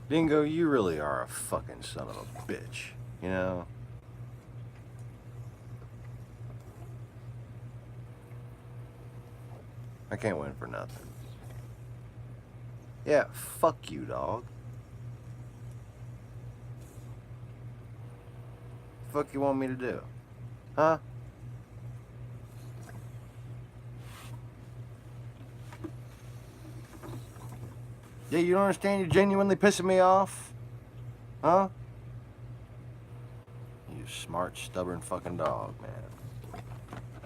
Dingo, you really are a fucking son of a bitch, you know? I can't win for nothing. Yeah, fuck you, dog. Fuck you want me to do? Huh? Yeah, you don't understand? You're genuinely pissing me off? Huh? You smart, stubborn fucking dog, man.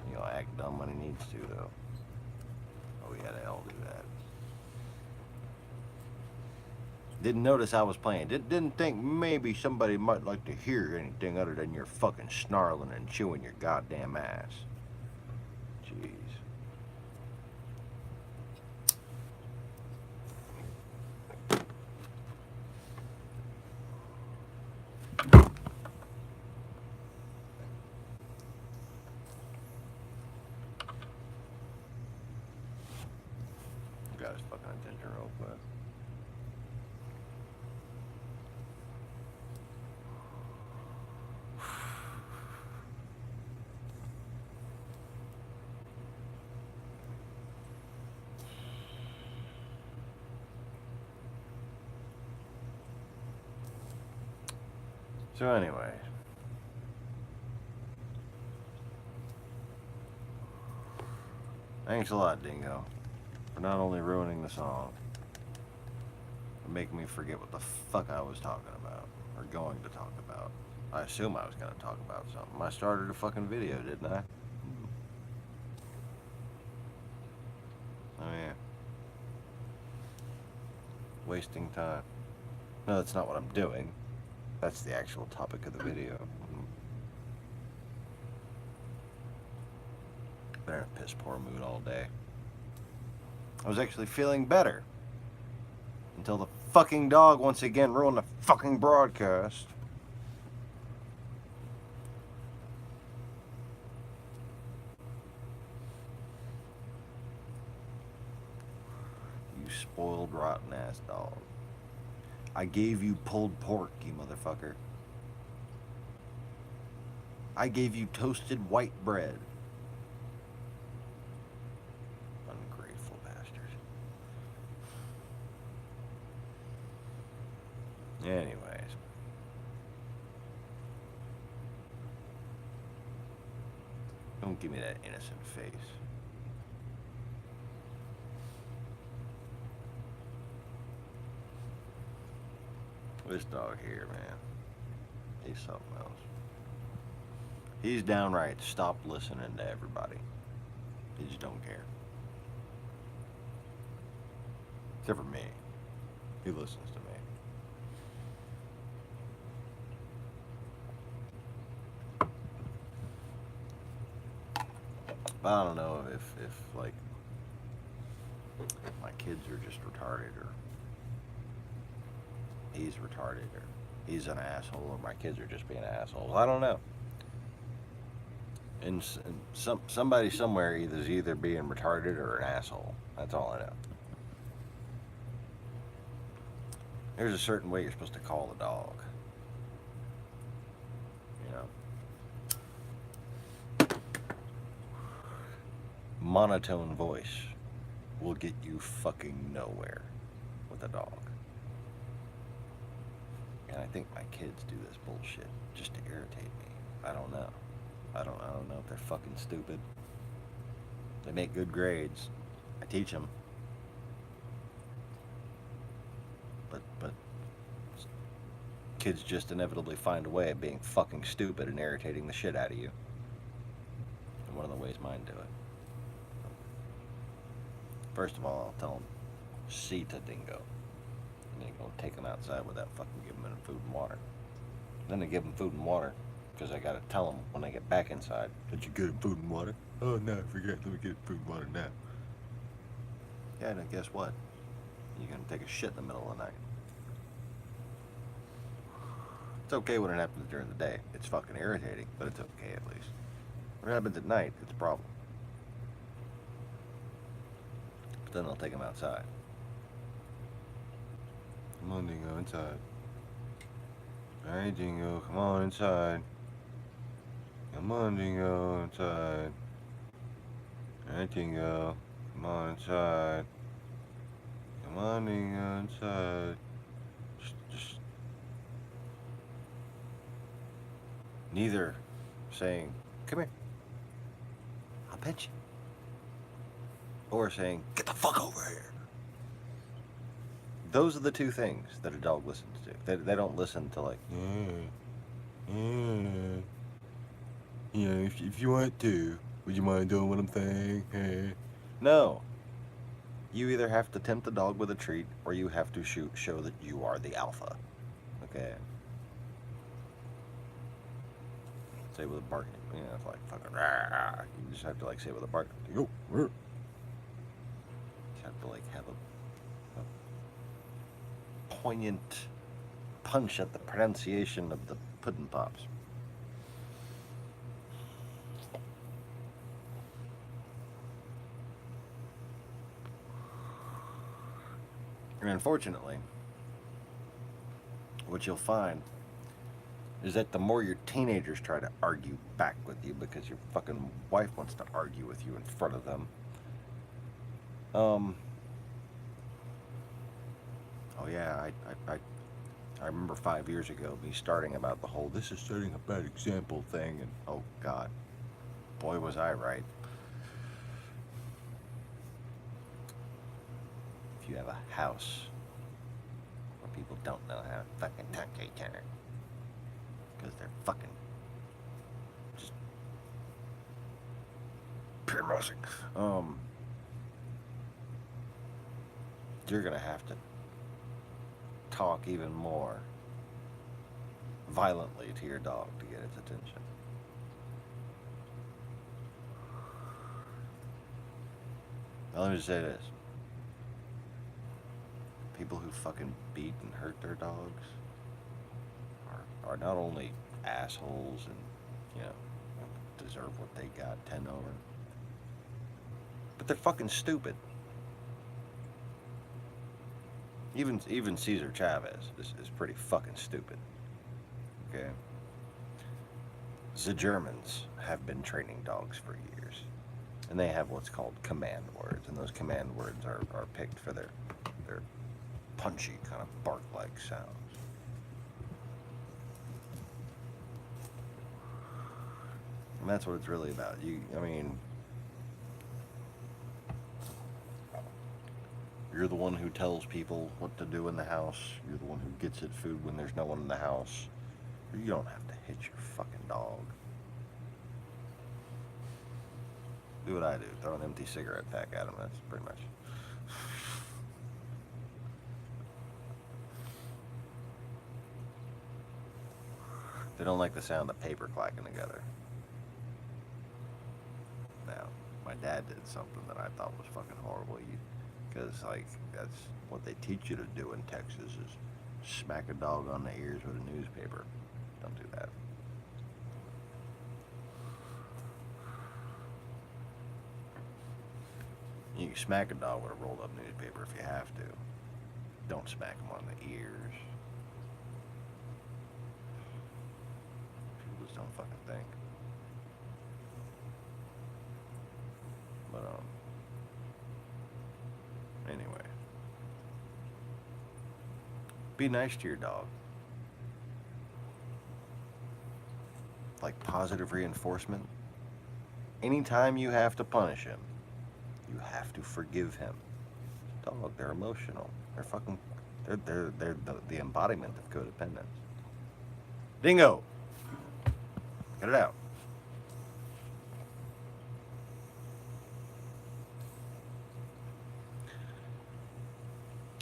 He'll act dumb when he needs to, though. Oh, yeah, they all do that. Didn't notice I was playing. Didn't think maybe somebody might like to hear anything other than your fucking snarling and chewing your goddamn ass. Jeez. Got his fucking attention real quick. So anyway, thanks a lot, Dingo, for not only ruining the song, but making me forget what the fuck I was talking about, or going to talk about. I assume I was going to talk about something. I started a fucking video, didn't I? Oh yeah. Wasting time. No, that's not what I'm doing. That's the actual topic of the video. Been in a piss poor mood all day. I was actually feeling better until the fucking dog once again ruined the fucking broadcast. You spoiled, rotten ass dog. I gave you pulled pork, you motherfucker. I gave you toasted white bread. Ungrateful bastard. Anyways. Don't give me that innocent face. This dog here, man. He's something else. He's downright stopped listening to everybody. He just don't care. Except for me. He listens to me. But I don't know if like my kids are just retarded, or he's retarded, or he's an asshole, or my kids are just being assholes. I don't know. And somebody somewhere is either being retarded or an asshole. That's all I know. There's a certain way you're supposed to call the dog. You know? Monotone voice will get you fucking nowhere with a dog. And I think my kids do this bullshit just to irritate me. I don't know. I don't know if they're fucking stupid. They make good grades. I teach them. But kids just inevitably find a way of being fucking stupid and irritating the shit out of you. And one of the ways mine do it. First of all, I'll tell them, "Sita dingo." And then go take them outside without fucking giving them food and water. Then I give them food and water, because I gotta tell them when I get back inside, "Did you get them food and water?" "Oh, no, I forgot. Let me get food and water now." Yeah, and guess what? You're gonna take a shit in the middle of the night. It's okay when it happens during the day. It's fucking irritating, but it's okay at least. When it happens at night, it's a problem. But then I'll take them outside. "Come on, Dingo, inside." "Alright, Dingo, come on inside." "Come on, Dingo, inside." "Alright, Dingo, come on inside." "Come on, Dingo, inside." Just neither saying, "Come here, I'll pet you," or saying, "Get the fuck over here." Those are the two things that a dog listens to. They don't listen to like, you know, if you want to, would you mind doing what I'm saying? No. You either have to tempt the dog with a treat, or you have to show that you are the alpha. Okay? Say with a bark, you know, it's like fucking rah. You just have to like say with a bark, "Go." You just have to like have a poignant punch at the pronunciation of the pudding pops. And unfortunately, what you'll find is that the more your teenagers try to argue back with you because your fucking wife wants to argue with you in front of them, oh yeah, I remember 5 years ago me starting about the whole "this is setting a bad example" thing, and oh god, boy was I right. If you have a house where people don't know how to fucking talk to each other because they're fucking just pure mousing, you're gonna have to talk even more violently to your dog to get its attention. Now, let me just say this. People who fucking beat and hurt their dogs are not only assholes and, you know, deserve what they got 10 over, but they're fucking stupid. Even Cesar Chavez is pretty fucking stupid. Okay? The Germans have been training dogs for years. And they have what's called command words. And those command words are picked for their punchy, kind of bark-like sounds. And that's what it's really about. You're the one who tells people what to do in the house. You're the one who gets it food when there's no one in the house. You don't have to hit your fucking dog. Do what I do. Throw an empty cigarette pack at him. That's pretty much. They don't like the sound of paper clacking together. Now, my dad did something that I thought was fucking horrible. Because, like, that's what they teach you to do in Texas is smack a dog on the ears with a newspaper. Don't do that. You can smack a dog with a rolled up newspaper if you have to. Don't smack them on the ears. People just don't fucking think. But, anyway. Be nice to your dog. Like positive reinforcement. Anytime you have to punish him, you have to forgive him. Dog, they're emotional. They're the embodiment of codependence. Dingo! Get it out.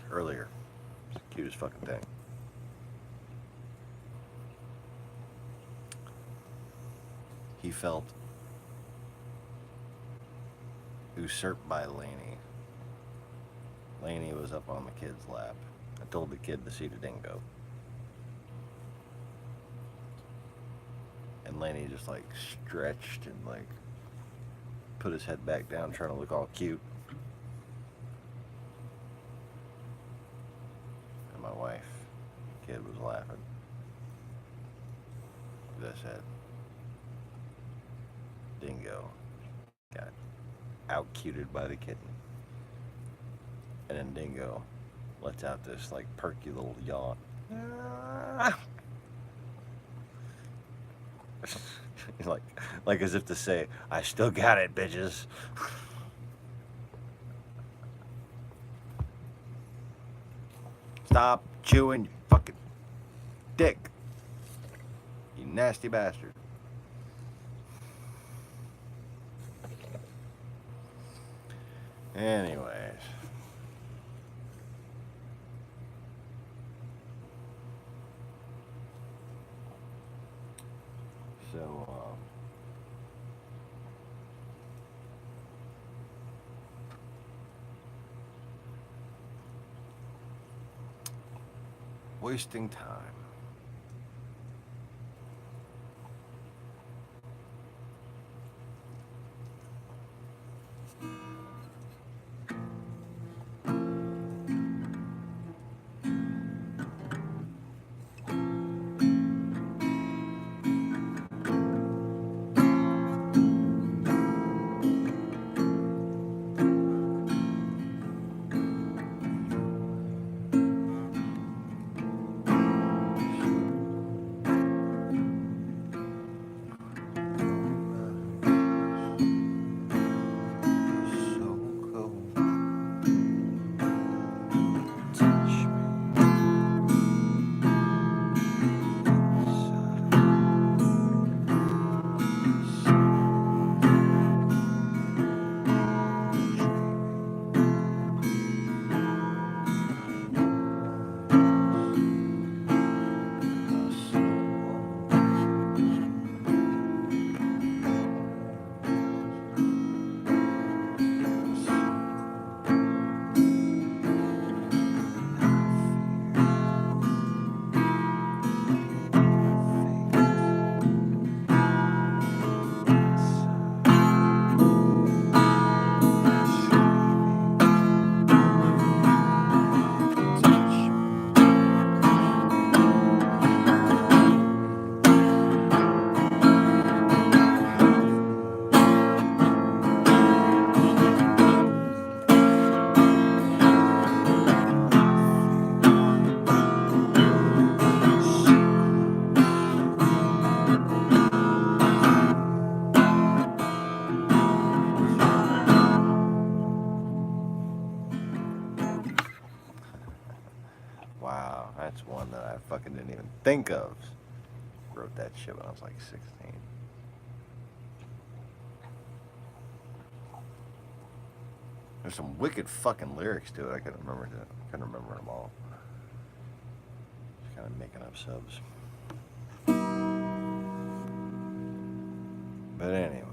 Earlier. It's the cutest fucking thing. He felt usurped by Laney. Laney was up on the kid's lap. I told the kid to see the dingo. And Laney just like stretched and like put his head back down trying to look all cute. And my wife, kid, was laughing. As I said, dingo got out-cuted by the kitten. And then dingo lets out this like perky little yawn. like as if to say, I still got it, bitches. Stop chewing your fucking dick, you nasty bastard. Anyways. So, wasting time. Wow, that's one that I fucking didn't even think of. Wrote that shit when I was like 16. There's some wicked fucking lyrics to it. I couldn't remember them all. Just kind of making up subs. But anyways.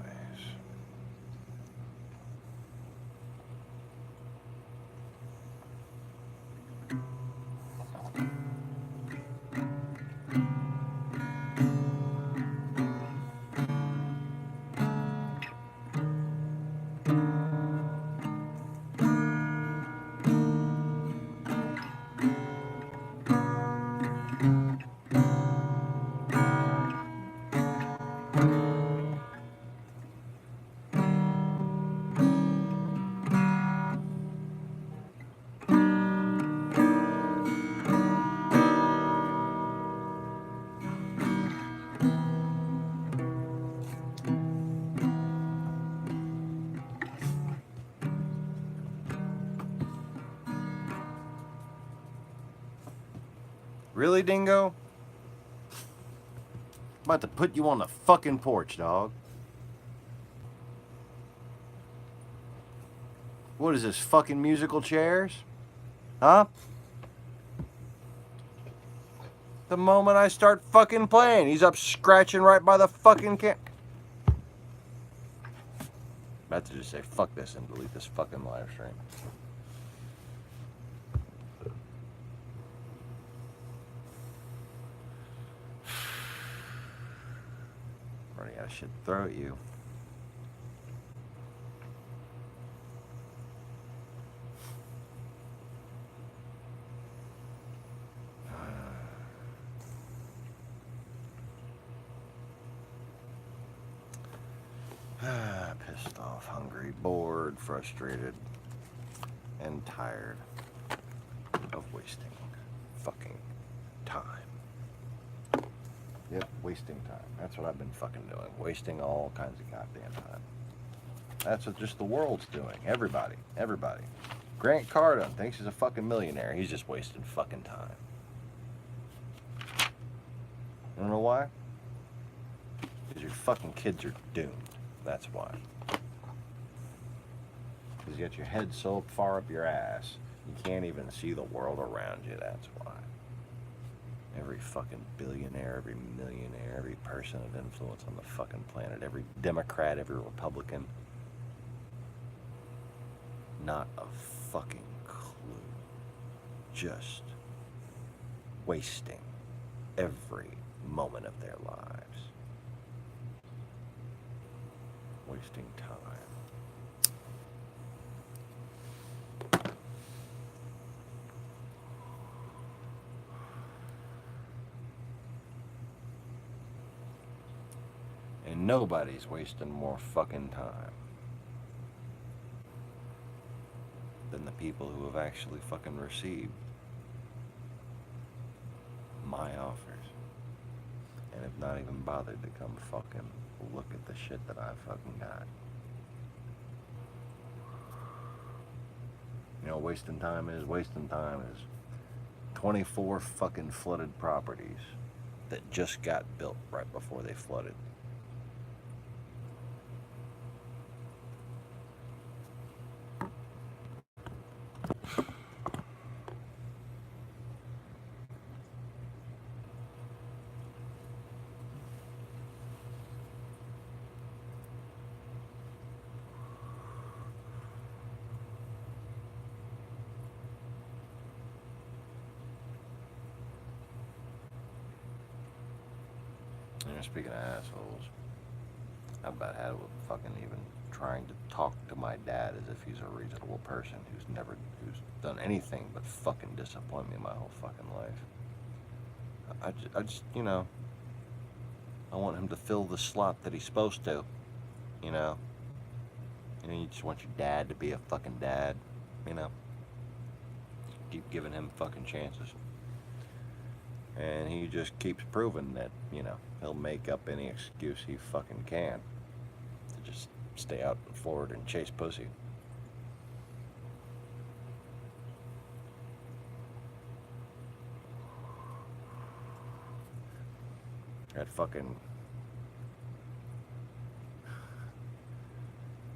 Really, Dingo? I'm about to put you on the fucking porch, dog. What is this, fucking musical chairs? Huh? The moment I start fucking playing, he's up scratching right by the fucking About to just say fuck this and delete this fucking live stream. Already got shit to throw at you. Pissed off, hungry, bored, frustrated, and tired of wasting fucking time. Yep, wasting time. That's what I've been fucking doing. Wasting all kinds of goddamn time. That's what just the world's doing. Everybody. Grant Cardone thinks he's a fucking millionaire. He's just wasting fucking time. You know why? Because your fucking kids are doomed. That's why. Because you got your head so far up your ass, you can't even see the world around you. That's why. Every fucking billionaire, every millionaire, every person of influence on the fucking planet, every Democrat, every Republican, not a fucking clue. Just wasting every moment of their lives. Wasting time. And nobody's wasting more fucking time than the people who have actually fucking received my offers and have not even bothered to come fucking look at the shit that I fucking got. You know, wasting time is 24 fucking flooded properties that just got built right before they flooded. Speaking of assholes, I about had it with fucking even trying to talk to my dad as if he's a reasonable person who's done anything but fucking disappoint me my whole fucking life. I just, you know, I want him to fill the slot that he's supposed to, you know. You just want your dad to be a fucking dad, you know. Keep giving him fucking chances. And he just keeps proving that, you know, he'll make up any excuse he fucking can to just stay out in Florida and chase pussy.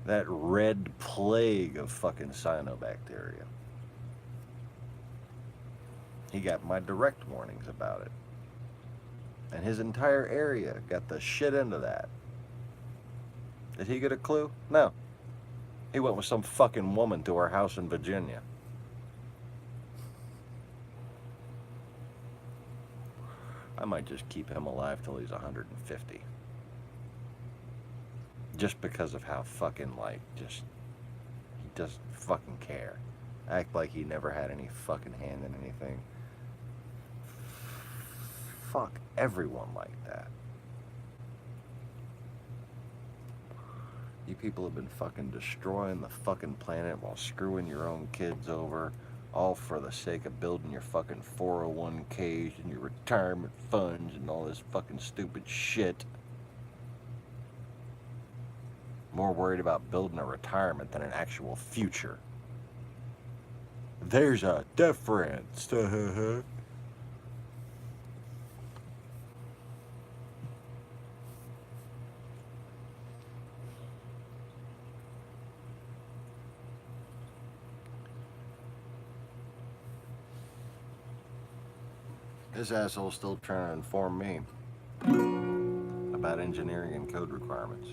That red plague of fucking cyanobacteria. He got my direct warnings about it. And his entire area got the shit into that. Did he get a clue? No. He went with some fucking woman to her house in Virginia. I might just keep him alive till he's 150. Just because of how fucking, like, just, he doesn't fucking care. Act like he never had any fucking hand in anything. Fuck everyone like that. You people have been fucking destroying the fucking planet while screwing your own kids over, all for the sake of building your fucking 401ks and your retirement funds and all this fucking stupid shit. More worried about building a retirement than an actual future. There's a difference. This asshole's still trying to inform me about engineering and code requirements.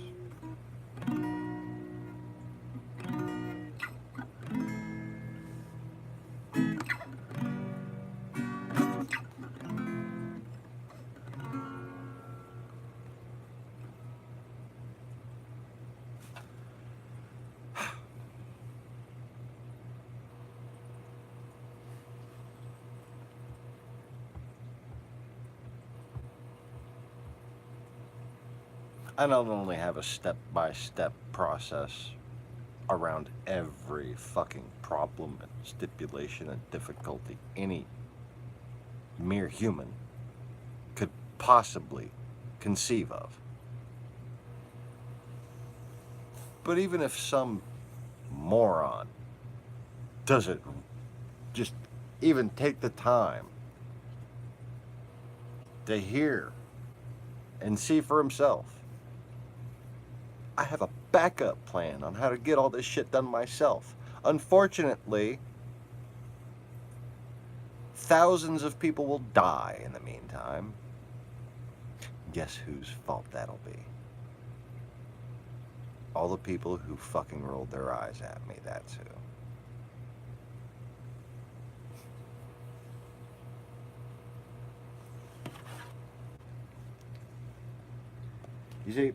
I not only have a step-by-step process around every fucking problem and stipulation and difficulty any mere human could possibly conceive of. But even if some moron doesn't just even take the time to hear and see for himself, I have a backup plan on how to get all this shit done myself. Unfortunately, thousands of people will die in the meantime. Guess whose fault that'll be? All the people who fucking rolled their eyes at me, that's who. You see,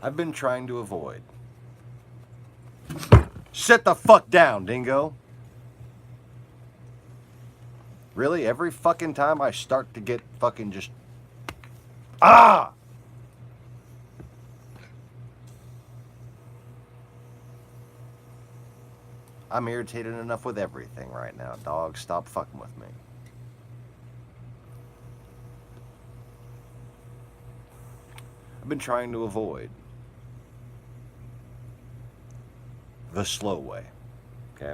I've been trying to avoid. Sit the fuck down, dingo. Really? Every fucking time I start to get fucking just... Ah! I'm irritated enough with everything right now. Dog, stop fucking with me. I've been trying to avoid the slow way, okay?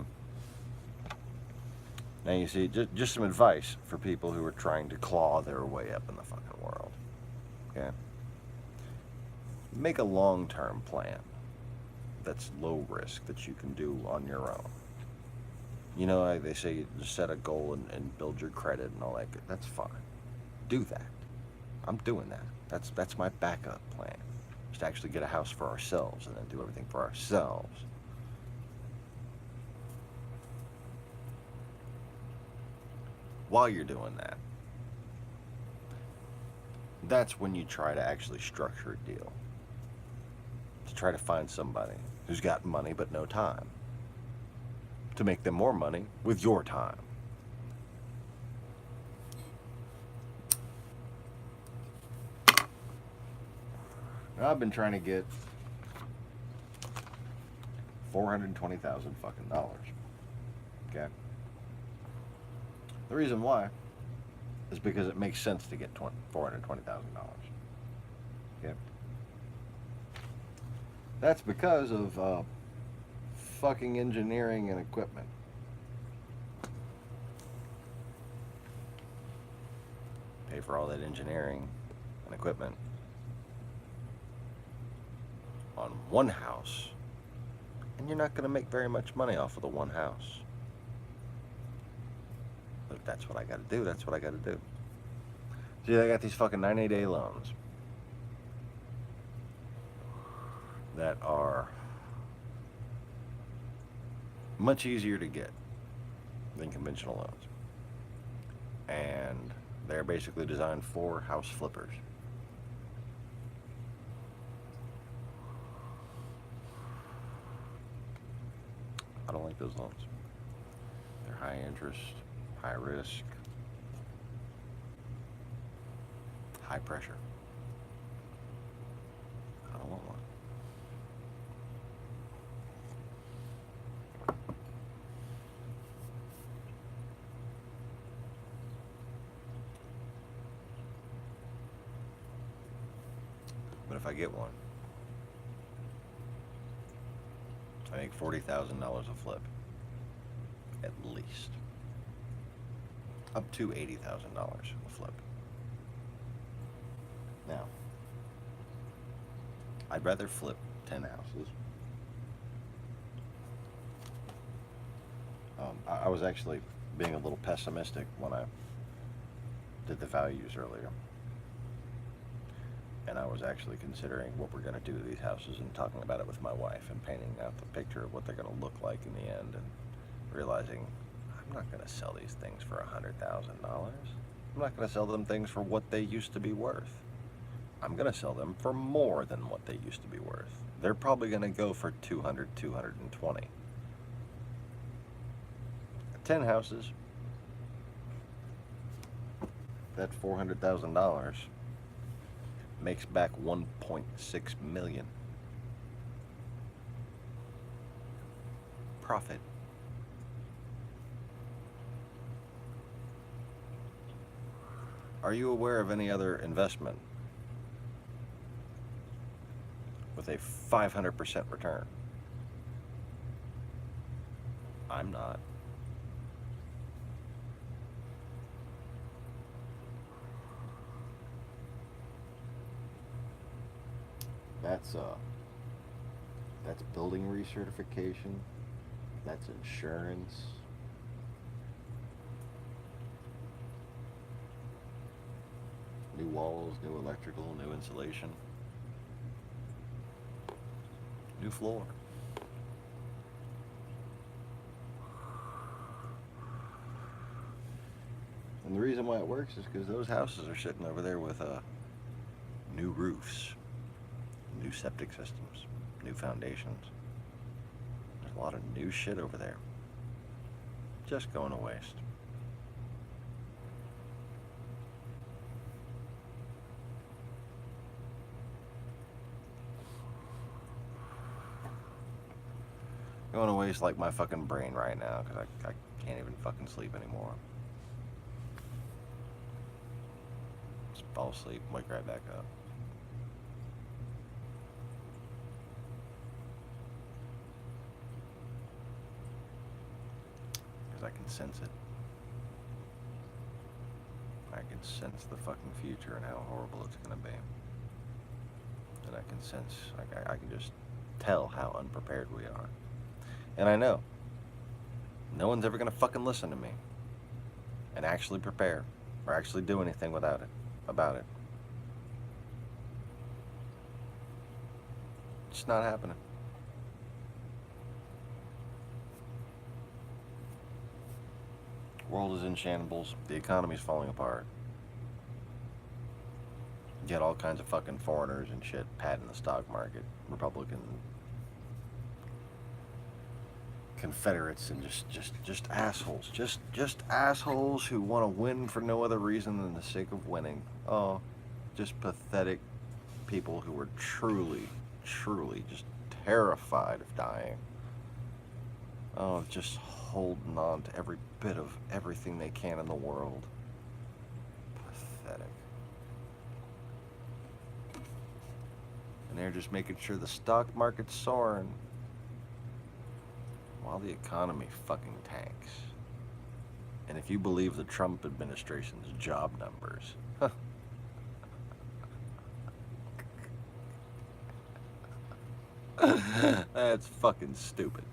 Now you see, just some advice for people who are trying to claw their way up in the fucking world, okay? Make a long-term plan that's low risk that you can do on your own. You know, like they say, you just set a goal and build your credit and all that. That's fine. Do that. I'm doing that. That's my backup plan. Just to actually get a house for ourselves and then do everything for ourselves. While you're doing that, that's when you try to actually structure a deal. To try to find somebody who's got money but no time. To make them more money with your time. Now, I've been trying to get $420,000 fucking dollars. Okay? The reason why is because it makes sense to get $420,000. Okay? That's because of fucking engineering and equipment. Pay for all that engineering and equipment on one house, and you're not going to make very much money off of the one house. But if that's what I got to do, that's what I got to do. See, I got these fucking 90-day loans that are much easier to get than conventional loans. And they're basically designed for house flippers. I don't like those loans. They're high interest, high risk, high pressure. I don't want one. But if I get one, I make $40,000 a flip, at least. Up to $80,000 a flip. Now, I'd rather flip 10 houses. I was actually being a little pessimistic when I did the values earlier. And I was actually considering what we're going to do to these houses and talking about it with my wife and painting out the picture of what they're going to look like in the end, and realizing I'm not going to sell these things for $100,000. I'm not going to sell them things for what they used to be worth. I'm going to sell them for more than what they used to be worth. They're probably going to go for 200, 220. 10 houses, that $400,000 makes back 1.6 million. Profit. Are you aware of any other investment with a 500% return? I'm not. That's building recertification. That's insurance. New walls, new electrical, new insulation, new floor. And the reason why it works is because those houses are sitting over there with new roofs, new septic systems, new foundations. There's a lot of new shit over there. Just going to waste. Going to waste like my fucking brain right now because I can't even fucking sleep anymore. Just fall asleep, wake right back up. I can sense it. I can sense the fucking future and how horrible it's gonna be. And I can sense, I can just tell how unprepared we are. And I know no one's ever gonna fucking listen to me and actually prepare or actually do anything about it. It's not happening. World is in shambles. The economy's falling apart. You get all kinds of fucking foreigners and shit padding the stock market. Republican Confederates and just assholes. Just assholes who want to win for no other reason than the sake of winning. Oh, just pathetic people who are truly just terrified of dying. Oh, just holding on to every bit of everything they can in the world. Pathetic. And they're just making sure the stock market's soaring while the economy fucking tanks. And if you believe the Trump administration's job numbers, that's fucking stupid.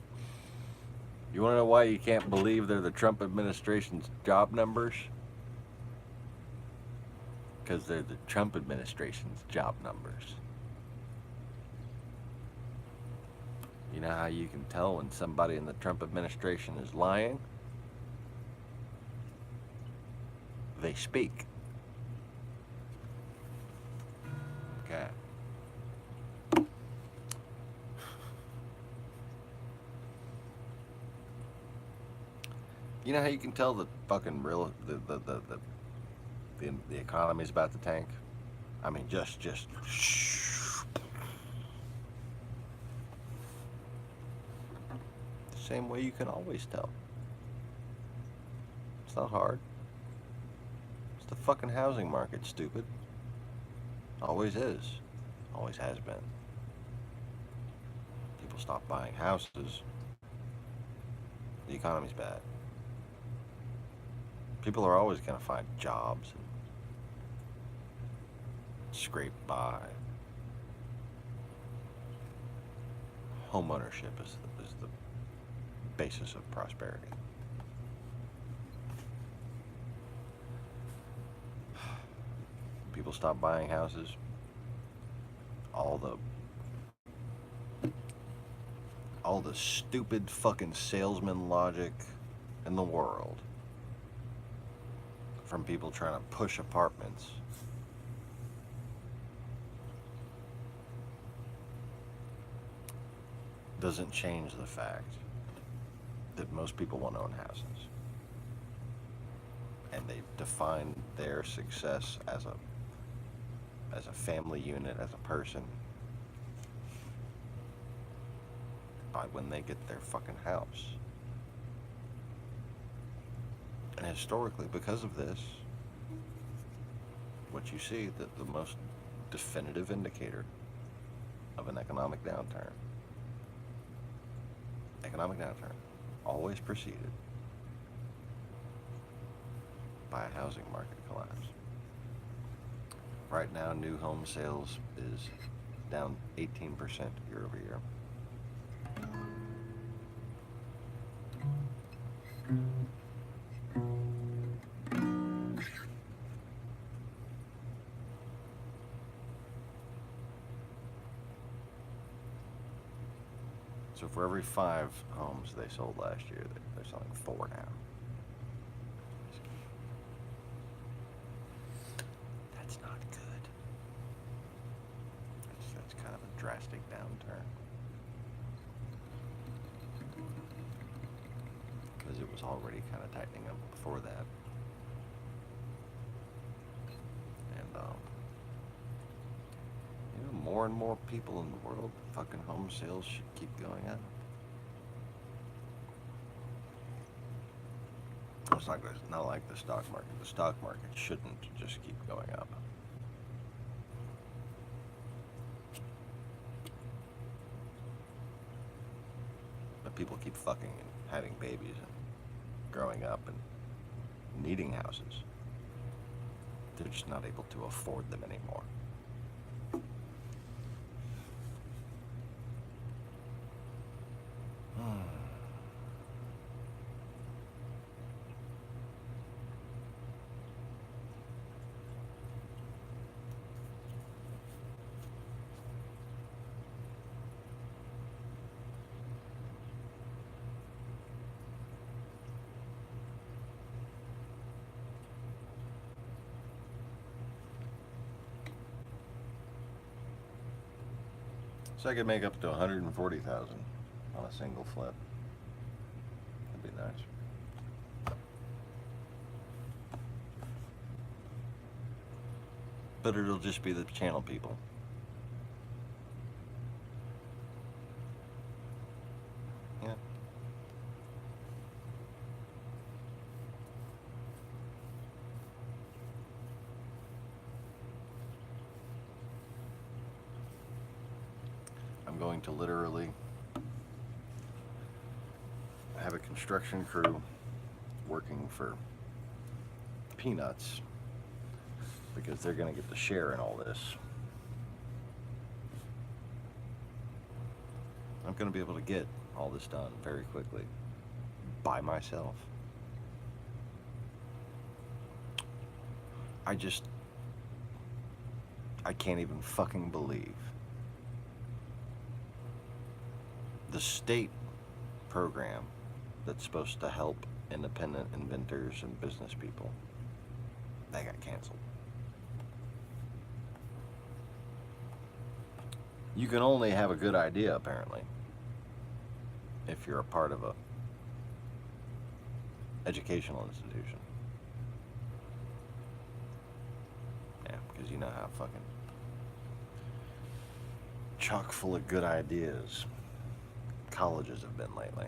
You want to know why you can't believe they're the Trump administration's job numbers? Because they're the Trump administration's job numbers. You know how you can tell when somebody in the Trump administration is lying? They speak. Okay. You know how you can tell the fucking real the economy's about to tank? I mean, just the same way you can always tell. It's not hard. It's the fucking housing market, stupid. Always is. Always has been. People stop buying houses. The economy's bad. People are always going to find jobs and scrape by. Home ownership is the basis of prosperity. people stop buying houses? All the stupid fucking salesman logic in the world from people trying to push apartments doesn't change the fact that most people want to own houses. And they define their success as a family unit, as a person, by when they get their fucking house. And historically, because of this, what you see, that the most definitive indicator of an economic downturn always preceded by a housing market collapse. Right now, new home sales is down 18% year over year. So for every 5 homes they sold last year, they're selling 4 now. That's not good. That's kind of a drastic downturn. Because it was already kind of tightening up before that. And more and more people in the world, fucking home sales should keep going up. It's not like the stock market. The stock market shouldn't just keep going up. But people keep fucking and having babies and growing up and needing houses. They're just not able to afford them anymore. So I could make up to 140,000 on a single flip. That'd be nice. But it'll just be the channel people. Yeah. I'm going to literally have a construction crew working for peanuts because they're going to get the share in all this. I'm going to be able to get all this done very quickly by myself. I can't even fucking believe the state program that's supposed to help independent inventors and business people, they got canceled. You can only have a good idea, apparently, if you're a part of a educational institution. Yeah, because you know how fucking chock full of good ideas colleges have been lately.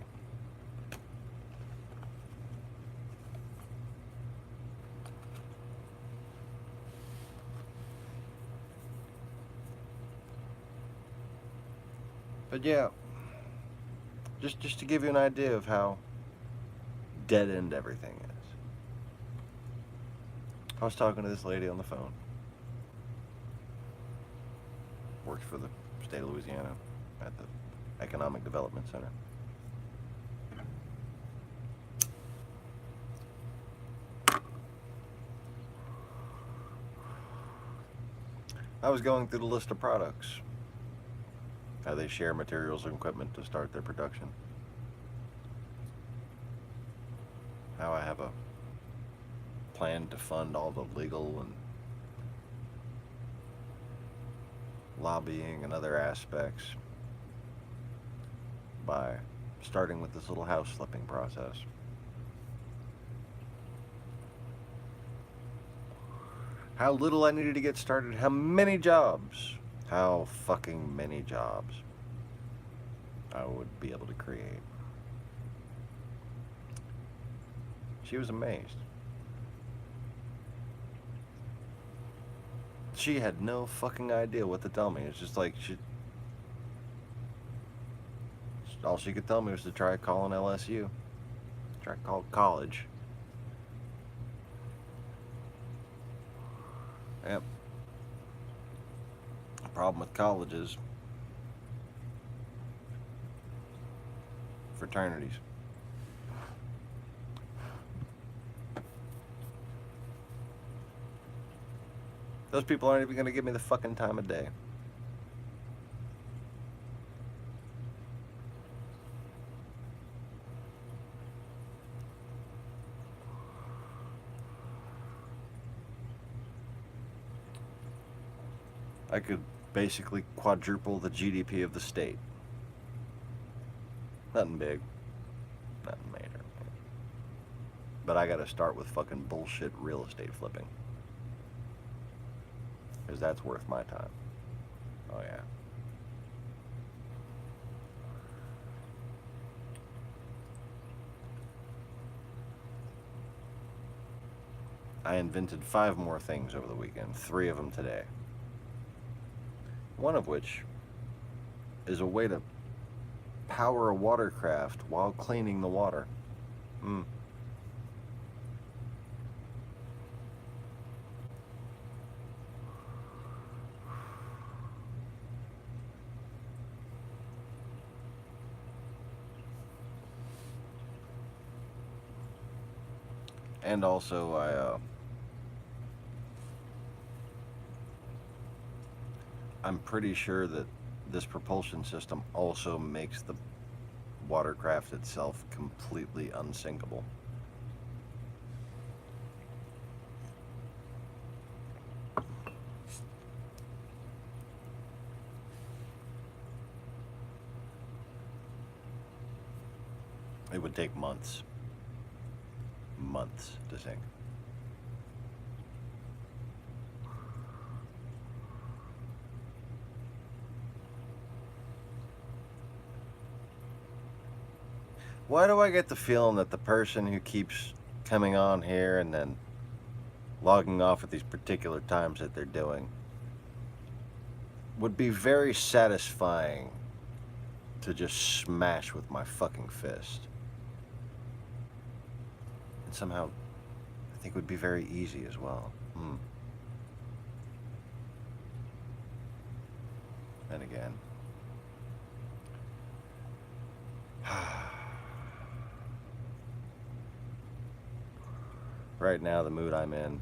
But yeah, just to give you an idea of how dead end everything is. I was talking to this lady on the phone. Works for the state of Louisiana at the Economic Development Center. I was going through the list of products. How they share materials and equipment to start their production. How I have a plan to fund all the legal and lobbying and other aspects by starting with this little house flipping process. How little I needed to get started, how many jobs, how fucking many jobs I would be able to create. She was amazed. She had no fucking idea what to tell me. It's just like all she could tell me was to try calling LSU. Try to call college. Yep. The problem with colleges, fraternities. Those people aren't even going to give me the fucking time of day. I could basically quadruple the GDP of the state. Nothing big. Nothing major. But I gotta start with fucking bullshit real estate flipping. Because that's worth my time. Oh yeah. I invented 5 more things over the weekend. 3 of them today. One of which is a way to power a watercraft while cleaning the water. And also I'm pretty sure that this propulsion system also makes the watercraft itself completely unsinkable. It would take months to sink. Why do I get the feeling that the person who keeps coming on here and then logging off at these particular times that they're doing would be very satisfying to just smash with my fucking fist? And somehow I think it would be very easy as well. And again, right now, the mood I'm in,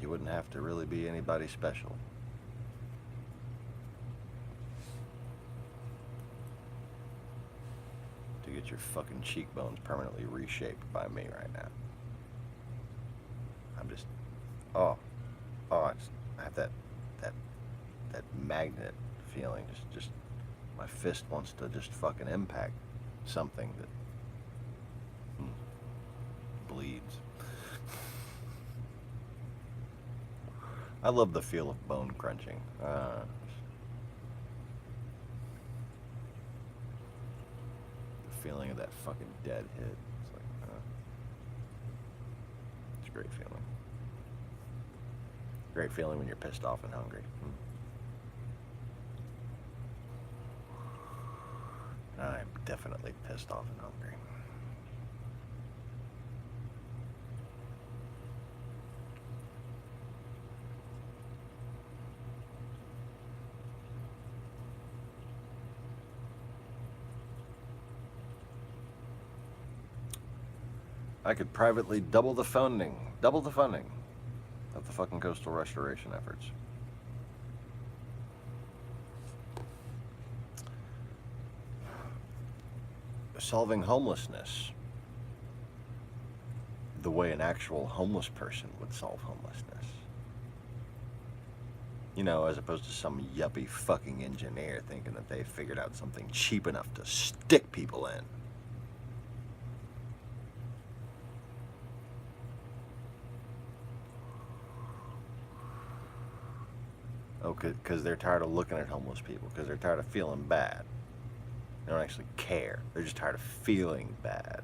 you wouldn't have to really be anybody special to get your fucking cheekbones permanently reshaped by me right now. I'm just, I have that magnet feeling. Just my fist wants to just fucking impact something that bleeds. I love the feel of bone crunching. The feeling of that fucking dead hit. It's like, it's a great feeling. Great feeling when you're pissed off and hungry. I'm definitely pissed off and hungry. I could privately double the funding. of the fucking coastal restoration efforts. Solving homelessness the way an actual homeless person would solve homelessness. You know, as opposed to some yuppie fucking engineer thinking that they figured out something cheap enough to stick people in. Oh, because they're tired of looking at homeless people, because they're tired of feeling bad. They don't actually care. They're just tired of feeling bad.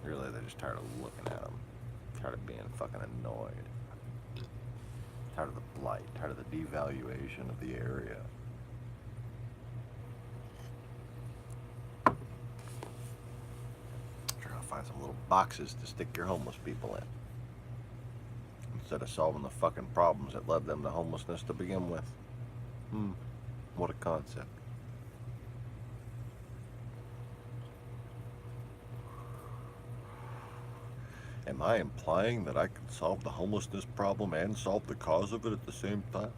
Really, they're just tired of looking at them. Tired of being fucking annoyed. Tired of the blight. Tired of the devaluation of the area. Trying to find some little boxes to stick your homeless people in, instead of solving the fucking problems that led them to homelessness to begin with. What a concept. Am I implying that I can solve the homelessness problem and solve the cause of it at the same time?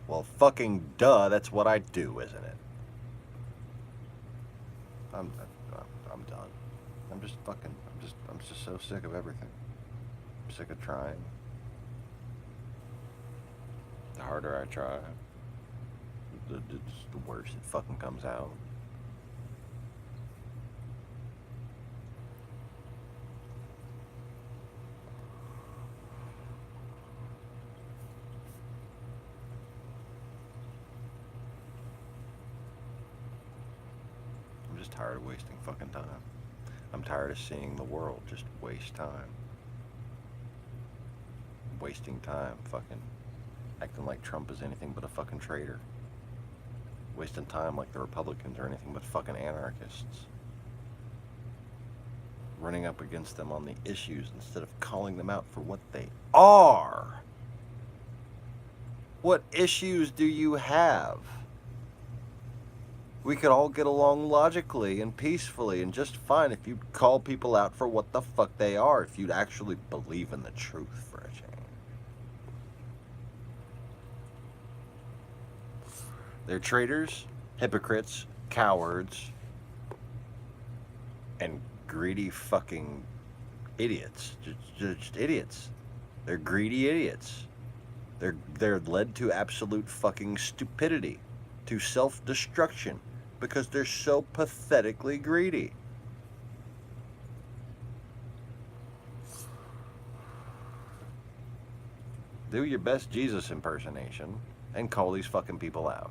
Well, fucking duh, that's what I do, isn't it? I'm done. I'm just so sick of everything. I'm sick of trying. The harder I try, the worse it fucking comes out. I'm just tired of wasting fucking time. I'm tired of seeing the world just waste time. Wasting time, fucking acting like Trump is anything but a fucking traitor. Wasting time like the Republicans are anything but fucking anarchists. Running up against them on the issues instead of calling them out for what they are. What issues do you have? We could all get along logically and peacefully and just fine if you'd call people out for what the fuck they are, if you'd actually believe in the truth for a change. They're traitors, hypocrites, cowards, and greedy fucking idiots. Just idiots. They're greedy idiots. They're led to absolute fucking stupidity, to self-destruction, because they're so pathetically greedy. Do your best Jesus impersonation and call these fucking people out.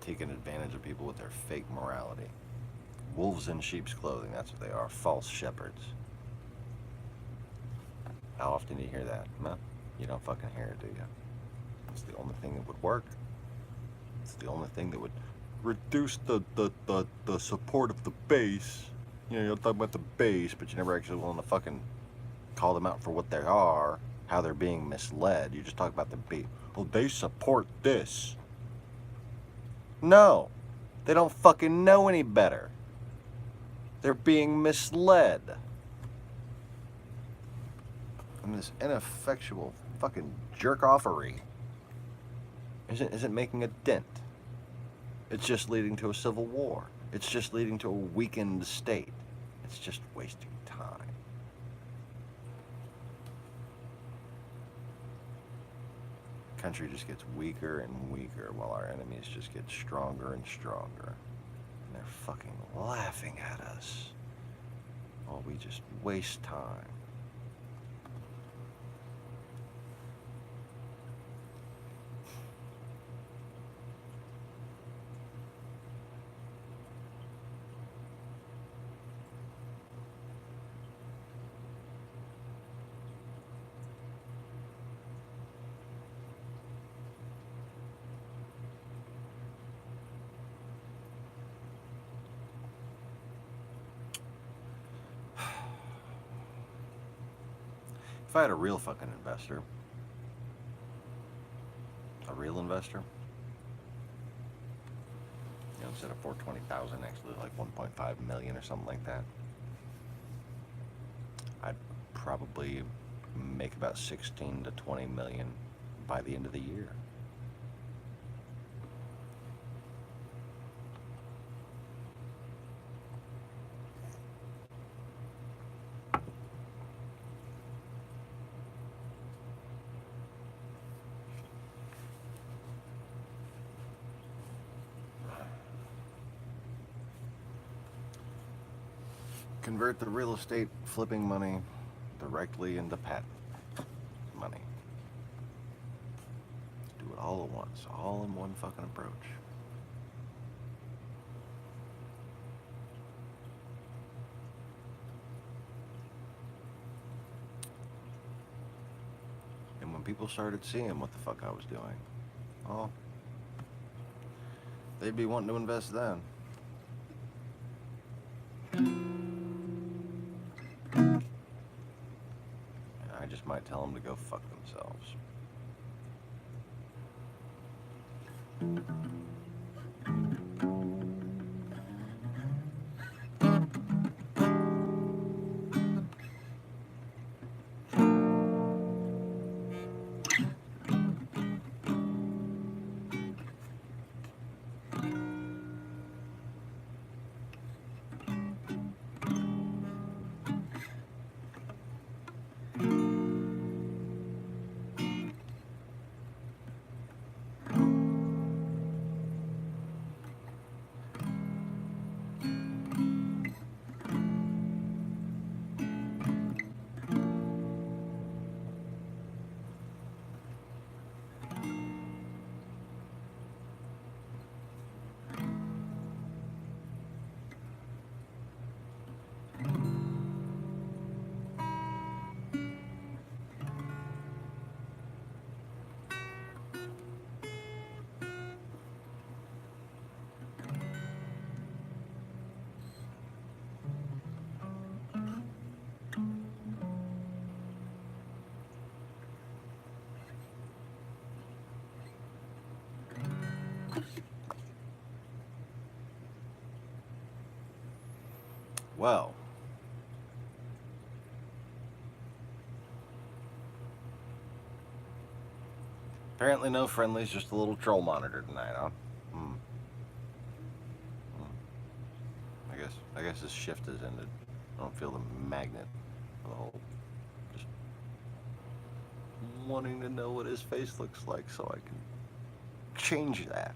Taking advantage of people with their fake morality. Wolves in sheep's clothing, that's what they are. False shepherds. How often do you hear that? No, you don't fucking hear it, do you? It's the only thing that would work. It's the only thing that would reduce the support of the base. You know, you're talking about the base, but you never actually willing to fucking call them out for what they are, how they're being misled. You just talk about the base. Well, they support this. No, they don't fucking know any better. They're being misled. And this ineffectual fucking jerk-offery isn't making a dent. It's just leading to a civil war. It's just leading to a weakened state. It's just wasting time. Country just gets weaker and weaker while our enemies just get stronger and stronger. And they're fucking laughing at us while we just waste time. If I had a real fucking investor, a real investor, you know, instead of 420,000, actually like 1.5 million or something like that, I'd probably make about 16 to 20 million by the end of the year. Convert the real estate flipping money directly into patent money. Do it all at once, all in one fucking approach. And when people started seeing what the fuck I was doing, oh, they'd be wanting to invest then. I just might tell them to go fuck themselves. Well, apparently no friendlies, just a little troll monitor tonight, huh? Hmm. I guess his shift has ended. I don't feel the magnet for the whole just wanting to know what his face looks like so I can change that.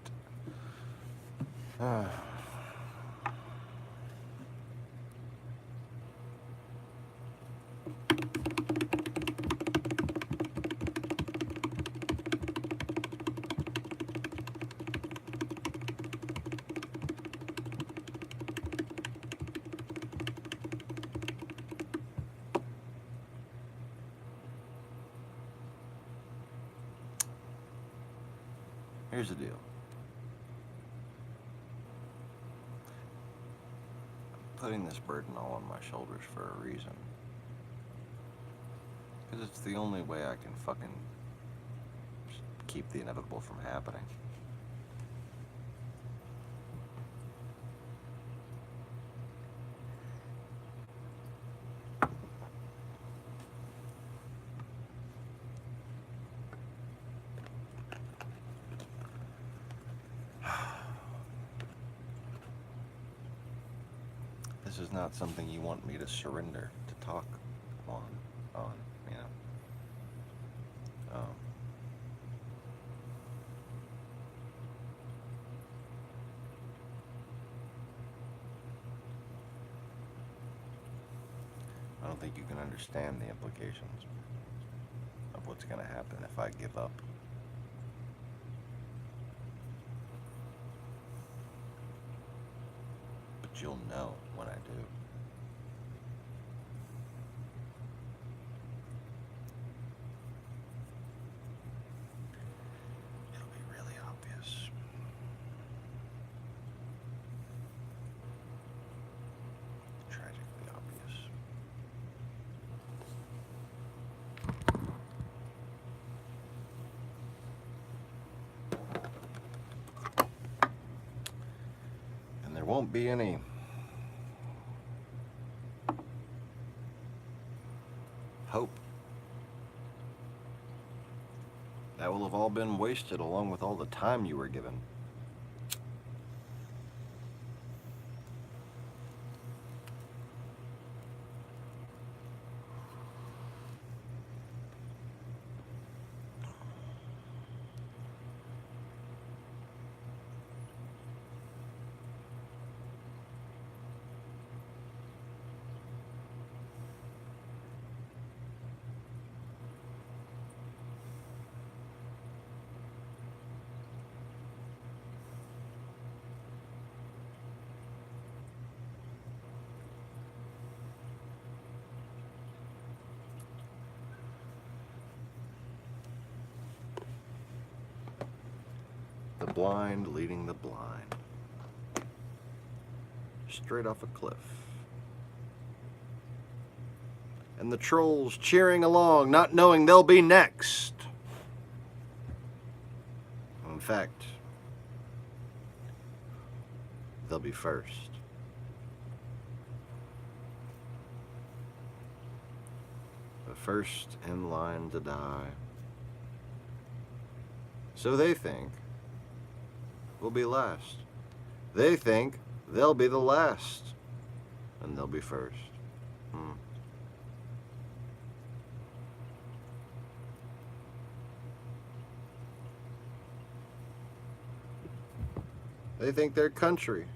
Here's the deal. I'm putting this burden all on my shoulders for a reason. Because it's the only way I can fucking keep the inevitable from happening. This is not something you want me to surrender to talk on, you know. I don't think you can understand the implications of what's going to happen if I give up. But you'll know when I do. It'll be really obvious. Tragically obvious. won't be any hope. That will have all been wasted along with all the time you were given. The blind leading the blind. Straight off a cliff. And the trolls cheering along, not knowing they'll be next. In fact, they'll be first. The first in line to die. So they think will be last. They think they'll be the last, and they'll be first. They think their country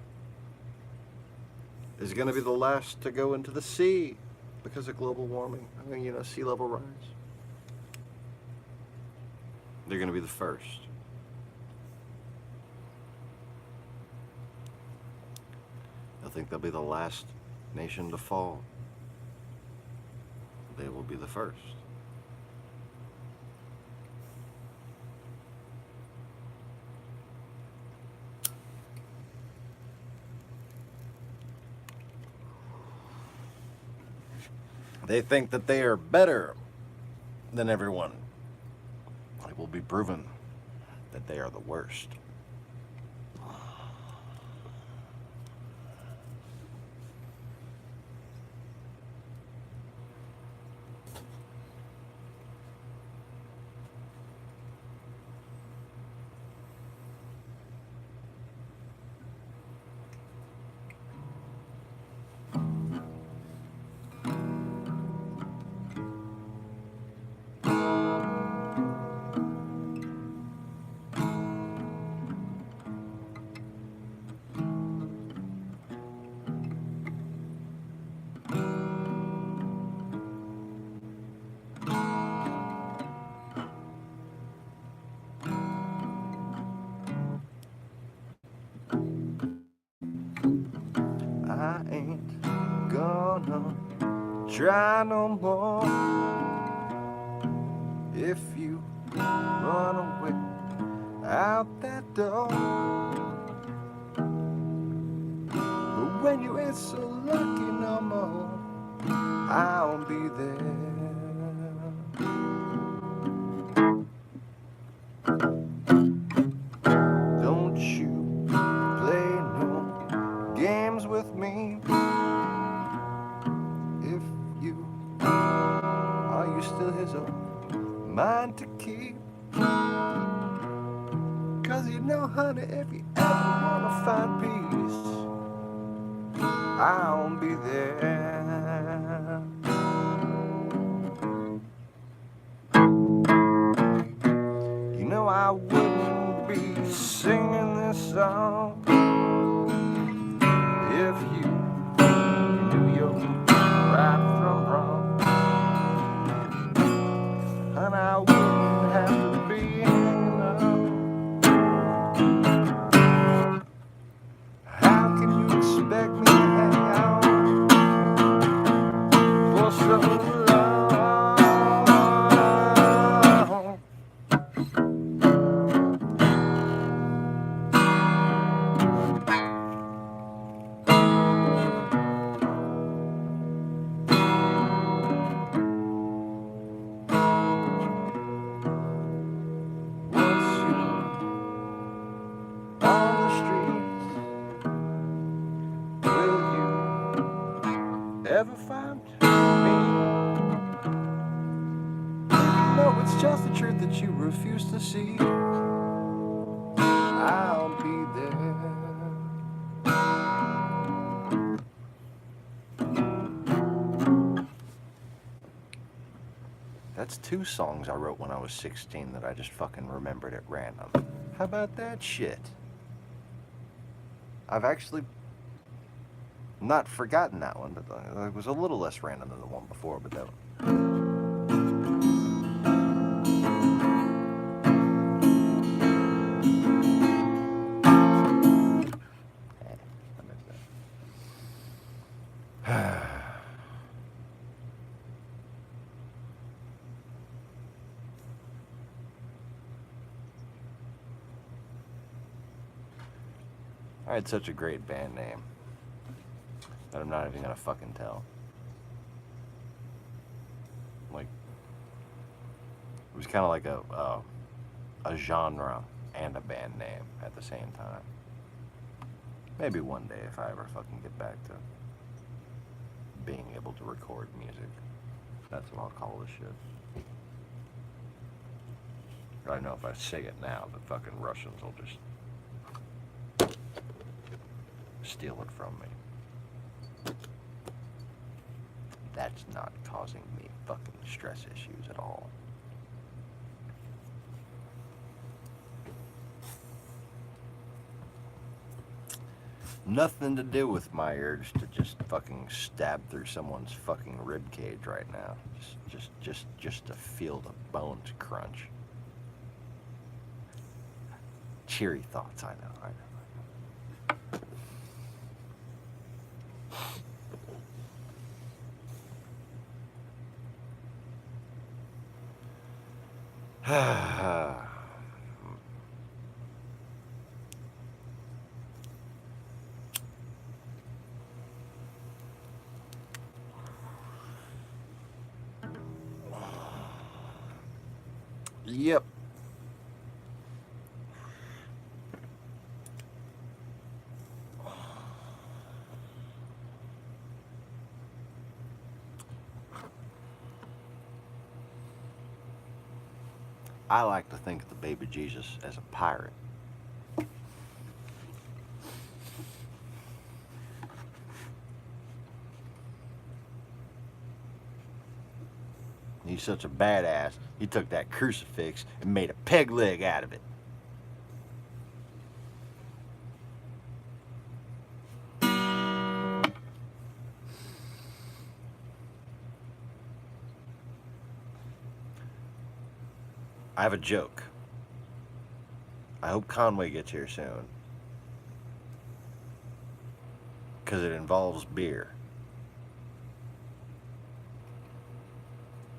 is going to be the last to go into the sea because of global warming. I mean, sea level rise. They're going to be the first. I think they'll be the last nation to fall. They will be the first. They think that they are better than everyone. It will be proven that they are the worst. I ain't gonna try no more. If you run away out that door, but when you ain't so lucky no more, I'll be there. Don't you play no games with me. If you are you still his own mind to keep? 'Cause honey, if you ever wanna find peace, I'll be there. I wouldn't be singing this song if you knew your right from wrong, and I wouldn't have to be hanging on. How can you expect me to hang on for so long? ever find me? No, it's just the truth that you refuse to see. I'll be there. That's 2 songs I wrote when I was 16 that I just fucking remembered at random. How about that shit? I've actually not forgotten that one, but it was a little less random than the one before, but that one. I missed that. I had such a great band name that I'm not even gonna fucking tell. Like, it was kind of like a genre and a band name at the same time. Maybe one day if I ever fucking get back to being able to record music, that's what I'll call this shit. I know if I say it now, the fucking Russians will just steal it from me. That's not causing me fucking stress issues at all. Nothing to do with my urge to just fucking stab through someone's fucking rib cage right now. Just to feel the bones crunch. Cheery thoughts, I know. Yep. I like to think of the baby Jesus as a pirate. He's such a badass, he took that crucifix and made a peg leg out of it. I have a joke. I hope Conway gets here soon, because it involves beer.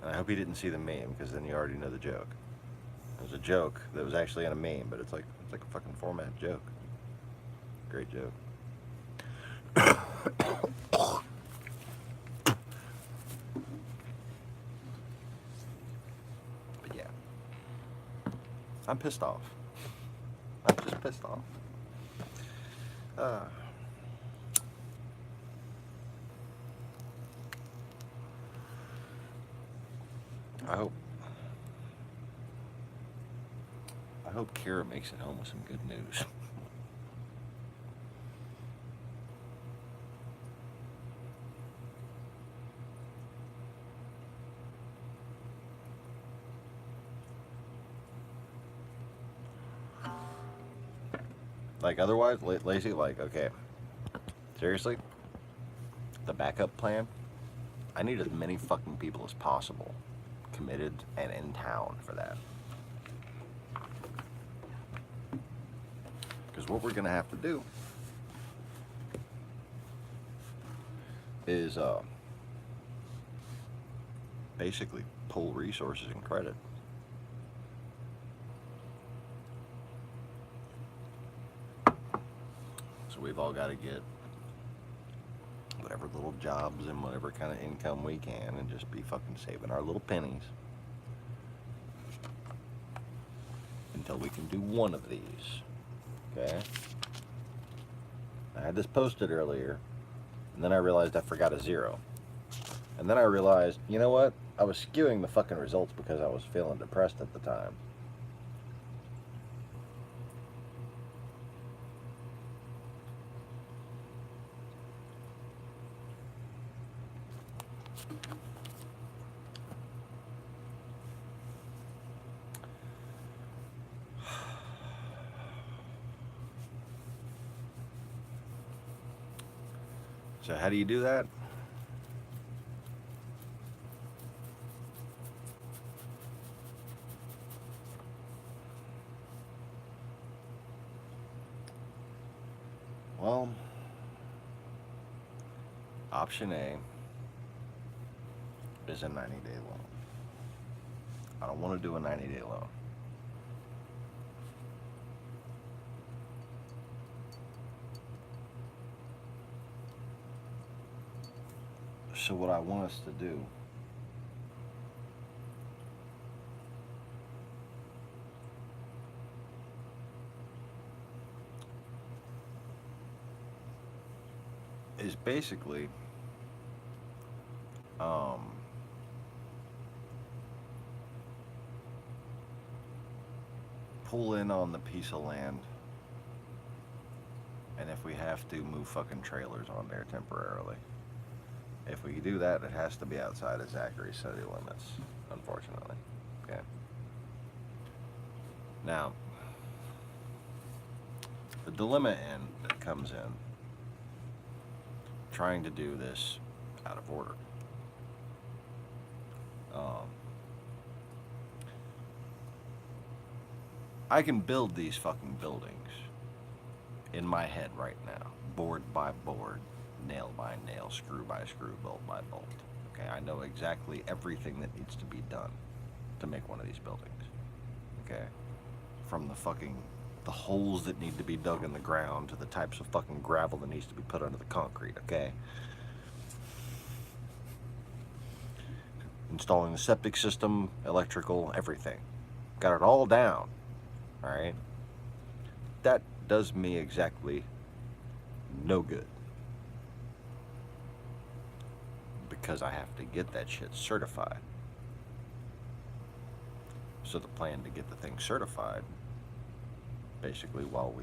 And I hope he didn't see the meme, because then you already know the joke. It was a joke that was actually in a meme, but it's like a fucking format joke. Great joke. But yeah, I'm pissed off. I'm just pissed off. I hope Kira makes it home with some good news. Like, otherwise, Lacey, like, okay, seriously, the backup plan, I need as many fucking people as possible committed and in town for that. Because what we're going to have to do is basically pull resources and credit. So we've all got to get whatever little jobs and whatever kind of income we can and just be fucking saving our little pennies until we can do one of these. Okay? I had this posted earlier, and then I realized I forgot a 0. And then I realized, you know what? I was skewing the fucking results because I was feeling depressed at the time. So how do you do that? Well, option A is a 90-day loan. I don't want to do a 90-day loan. So what I want us to do is basically pull in on the piece of land, and if we have to, move fucking trailers on there temporarily. If we do that, it has to be outside of Zachary's city limits, unfortunately. Okay. Now, the dilemma that comes in trying to do this out of order. I can build these fucking buildings in my head right now, board by board, nail by nail, screw by screw, bolt by bolt. Okay, I know exactly everything that needs to be done to make one of these buildings. Okay, from the holes that need to be dug in the ground to the types of fucking gravel that needs to be put under the concrete. Okay, installing the septic system, electrical, everything. Got it all down. All right, that does me exactly no good, because I have to get that shit certified. So the plan to get the thing certified, basically while we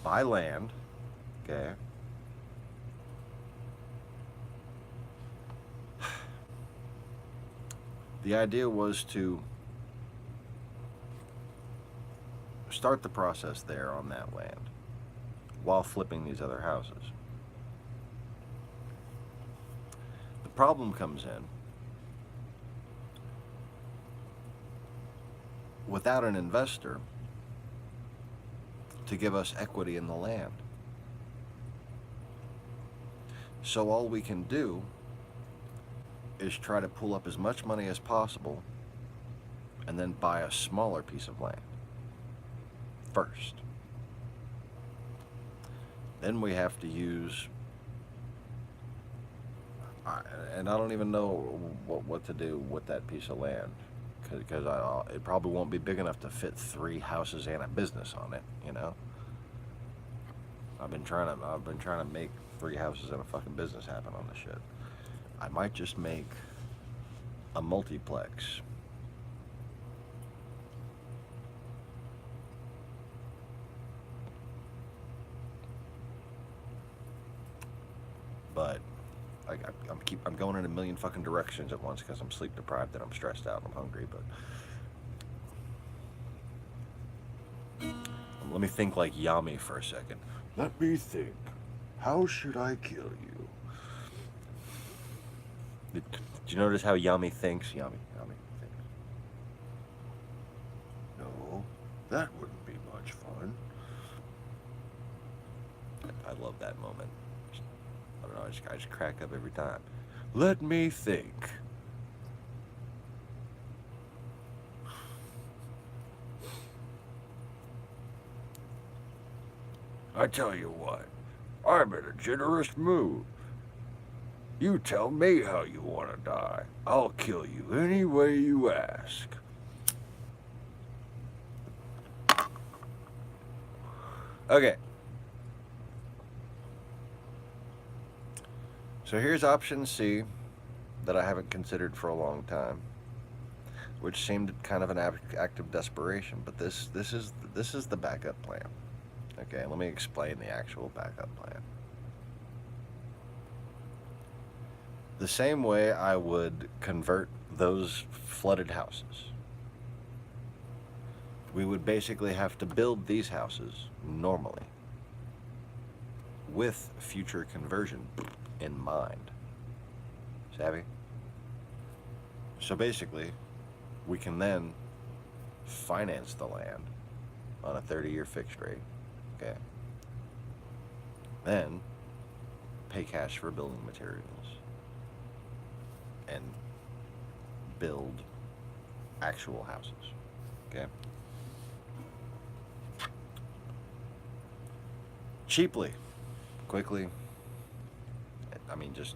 buy land, okay, the idea was to start the process there on that land while flipping these other houses. The problem comes in without an investor to give us equity in the land. So all we can do is try to pull up as much money as possible and then buy a smaller piece of land first. Then we have to use, and I don't even know what to do with that piece of land, because it probably won't be big enough to fit 3 houses and a business on it. You know, I've been trying to make 3 houses and a fucking business happen on this shit. I might just make a multiplex. But I'm going in a million fucking directions at once because I'm sleep deprived and I'm stressed out and I'm hungry. But let me think like Yami for a second. Let me think. How should I kill you? Did you notice how Yami thinks? Yami thinks. No, that wouldn't be much fun. I love that moment. I don't know, I just crack up every time. Let me think. I tell you what, I'm in a generous mood. You tell me how you want to die. I'll kill you any way you ask. Okay. So here's option C, that I haven't considered for a long time, which seemed kind of an act of desperation. But this is the backup plan. Okay, let me explain the actual backup plan. The same way I would convert those flooded houses, we would basically have to build these houses normally with future conversion in mind. Savvy? So basically, we can then finance the land on a 30-year fixed rate, okay? Then pay cash for building materials and build actual houses, okay? Cheaply, quickly. I mean, just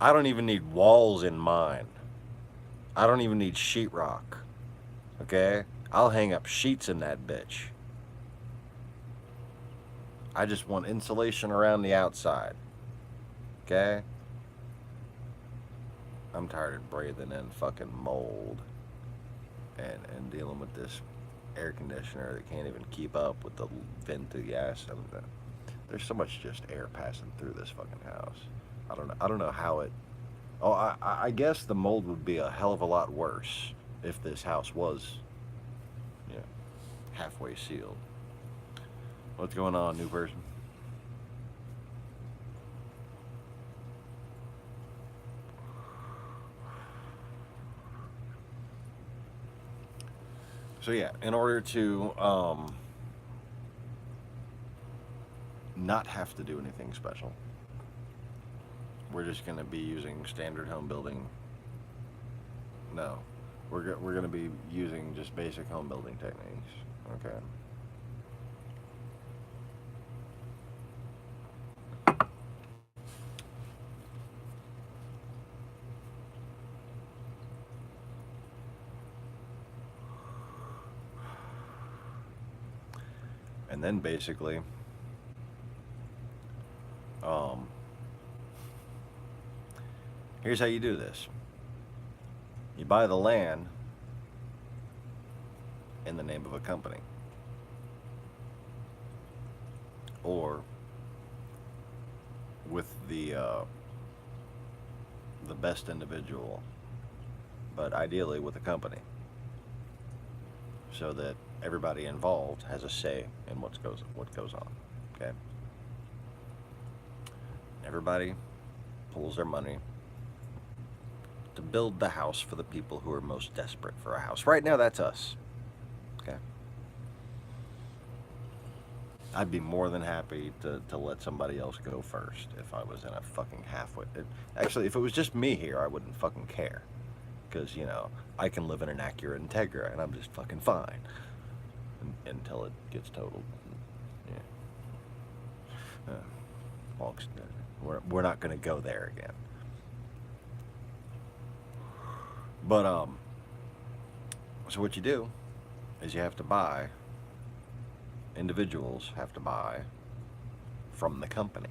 I don't even need walls in mine. I don't even need sheetrock. Okay? I'll hang up sheets in that bitch. I just want insulation around the outside. Okay? I'm tired of breathing in fucking mold and dealing with this air conditioner that can't even keep up with the vent to gas. There's so much just air passing through this fucking house. I don't know how it. Oh, I guess the mold would be a hell of a lot worse if this house was, you know, halfway sealed. What's going on, new person? So yeah, in order to not have to do anything special, we're just going to be using standard home building. No, we're going to be using just basic home building techniques. Okay. And then basically, here's how you do this. You buy the land in the name of a company, or with the best individual, but ideally with a company, so that everybody involved has a say in what goes on. Okay. Everybody pulls their money to build the house for the people who are most desperate for a house. Right now, that's us. Okay. I'd be more than happy to let somebody else go first if I was in a fucking halfway. Actually, if it was just me here, I wouldn't fucking care. Because, you know, I can live in an Acura Integra and I'm just fucking fine. Until it gets totaled. Yeah. We're not going to go there again. But, so what you do is you have to buy, individuals have to buy from the company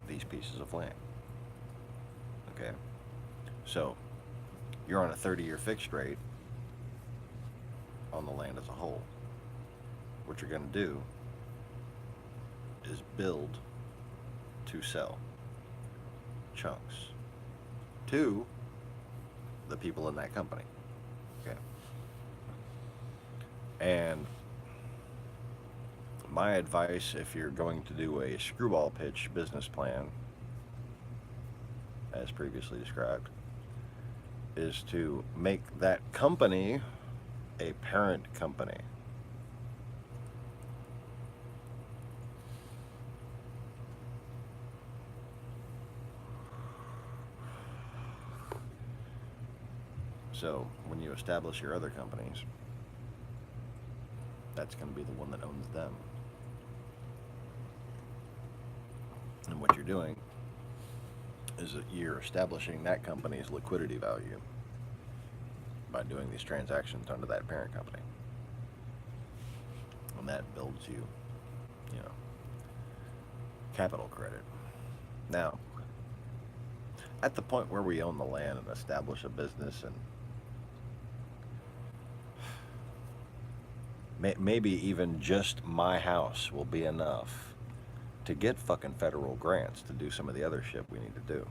these pieces of land. Okay? So, you're on a 30-year fixed rate on the land as a whole. What you're going to do is build to sell chunks to the people in that company. Okay. And my advice, if you're going to do a screwball pitch business plan, as previously described, is to make that company a parent company. So when you establish your other companies, that's going to be the one that owns them. And what you're doing is that you're establishing that company's liquidity value by doing these transactions under that parent company. And that builds you, you know, capital credit. Now, at the point where we own the land and establish a business and maybe even just my house will be enough to get fucking federal grants to do some of the other shit we need to do.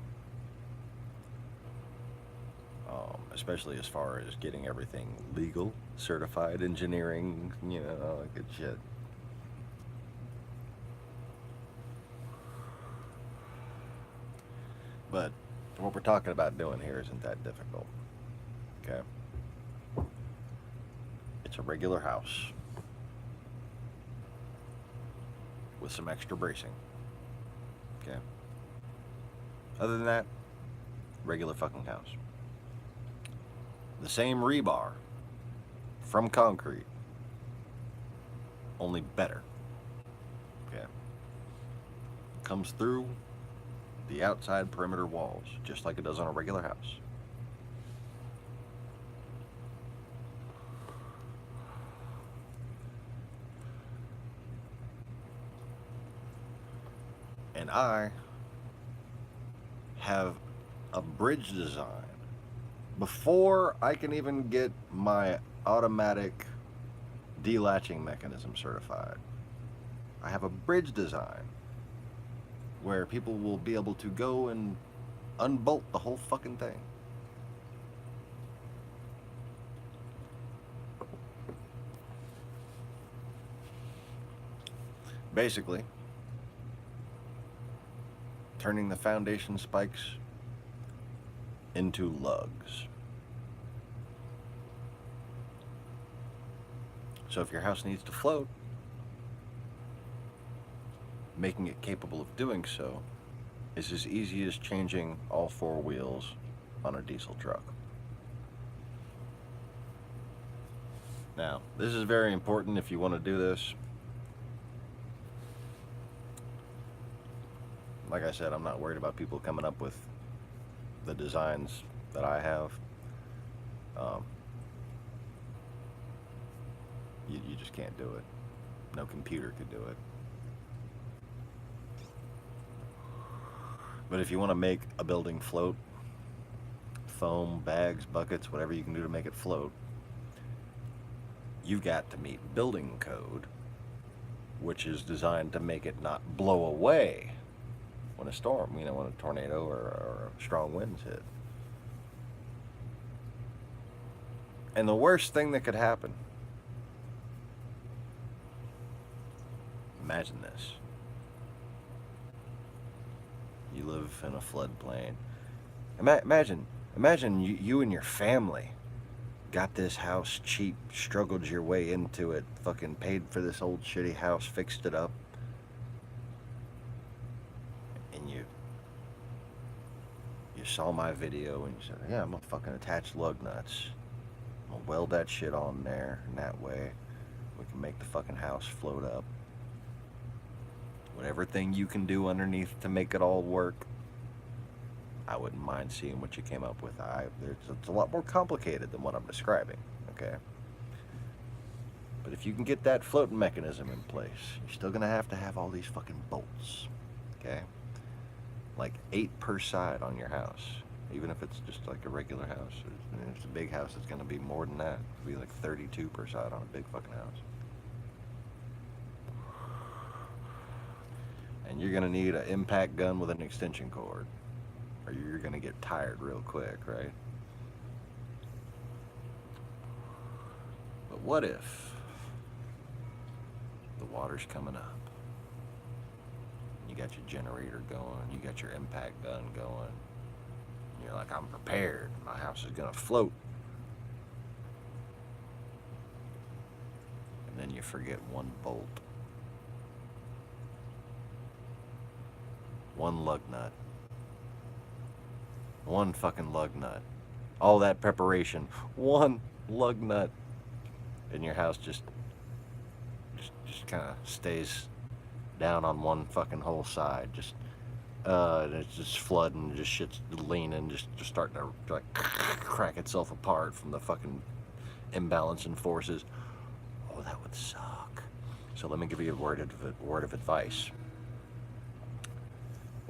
Especially as far as getting everything legal, certified engineering, all that good shit. But what we're talking about doing here isn't that difficult. Okay? It's a regular house with some extra bracing. Okay? Other than that, regular fucking house. The same rebar from concrete, only better. Okay? Comes through the outside perimeter walls, just like it does on a regular house. And I have a bridge design before I can even get my automatic delatching mechanism certified. I have a bridge design where people will be able to go and unbolt the whole fucking thing. Basically, turning the foundation spikes into lugs. So if your house needs to float, making it capable of doing so is as easy as changing all four wheels on a diesel truck. Now, this is very important if you want to do this. Like I said, I'm not worried about people coming up with the designs that I have. You just can't do it. No computer could do it. But if you want to make a building float, foam, bags, buckets, whatever you can do to make it float, you've got to meet building code, which is designed to make it not blow away when a storm, when a tornado or strong winds hit. And the worst thing that could happen, imagine this. You live in a floodplain. Imagine you and your family got this house cheap, struggled your way into it, fucking paid for this old shitty house, fixed it up, and you saw my video and you said, yeah, I'm gonna fucking attach lug nuts. I'm gonna weld that shit on there, and that way we can make the fucking house float up. Whatever thing you can do underneath to make it all work, I wouldn't mind seeing what you came up with. It's a lot more complicated than what I'm describing, okay? But if you can get that floating mechanism in place, you're still gonna have to have all these fucking bolts, okay? Like 8 per side on your house. Even if it's just like a regular house. If it's a big house, it's gonna be more than that. It'll be like 32 per side on a big fucking house. And you're gonna need an impact gun with an extension cord, or you're gonna get tired real quick, right? But what if the water's coming up? You got your generator going, you got your impact gun going. You're like, I'm prepared. My house is gonna float. And then you forget one bolt. One lug nut. One fucking lug nut. All that preparation. One lug nut. And your house just kind of stays down on one fucking whole side. And it's just flooding, just shit's leaning, just starting to like crack itself apart from the fucking imbalance in forces. Oh, that would suck. So let me give you a word of advice.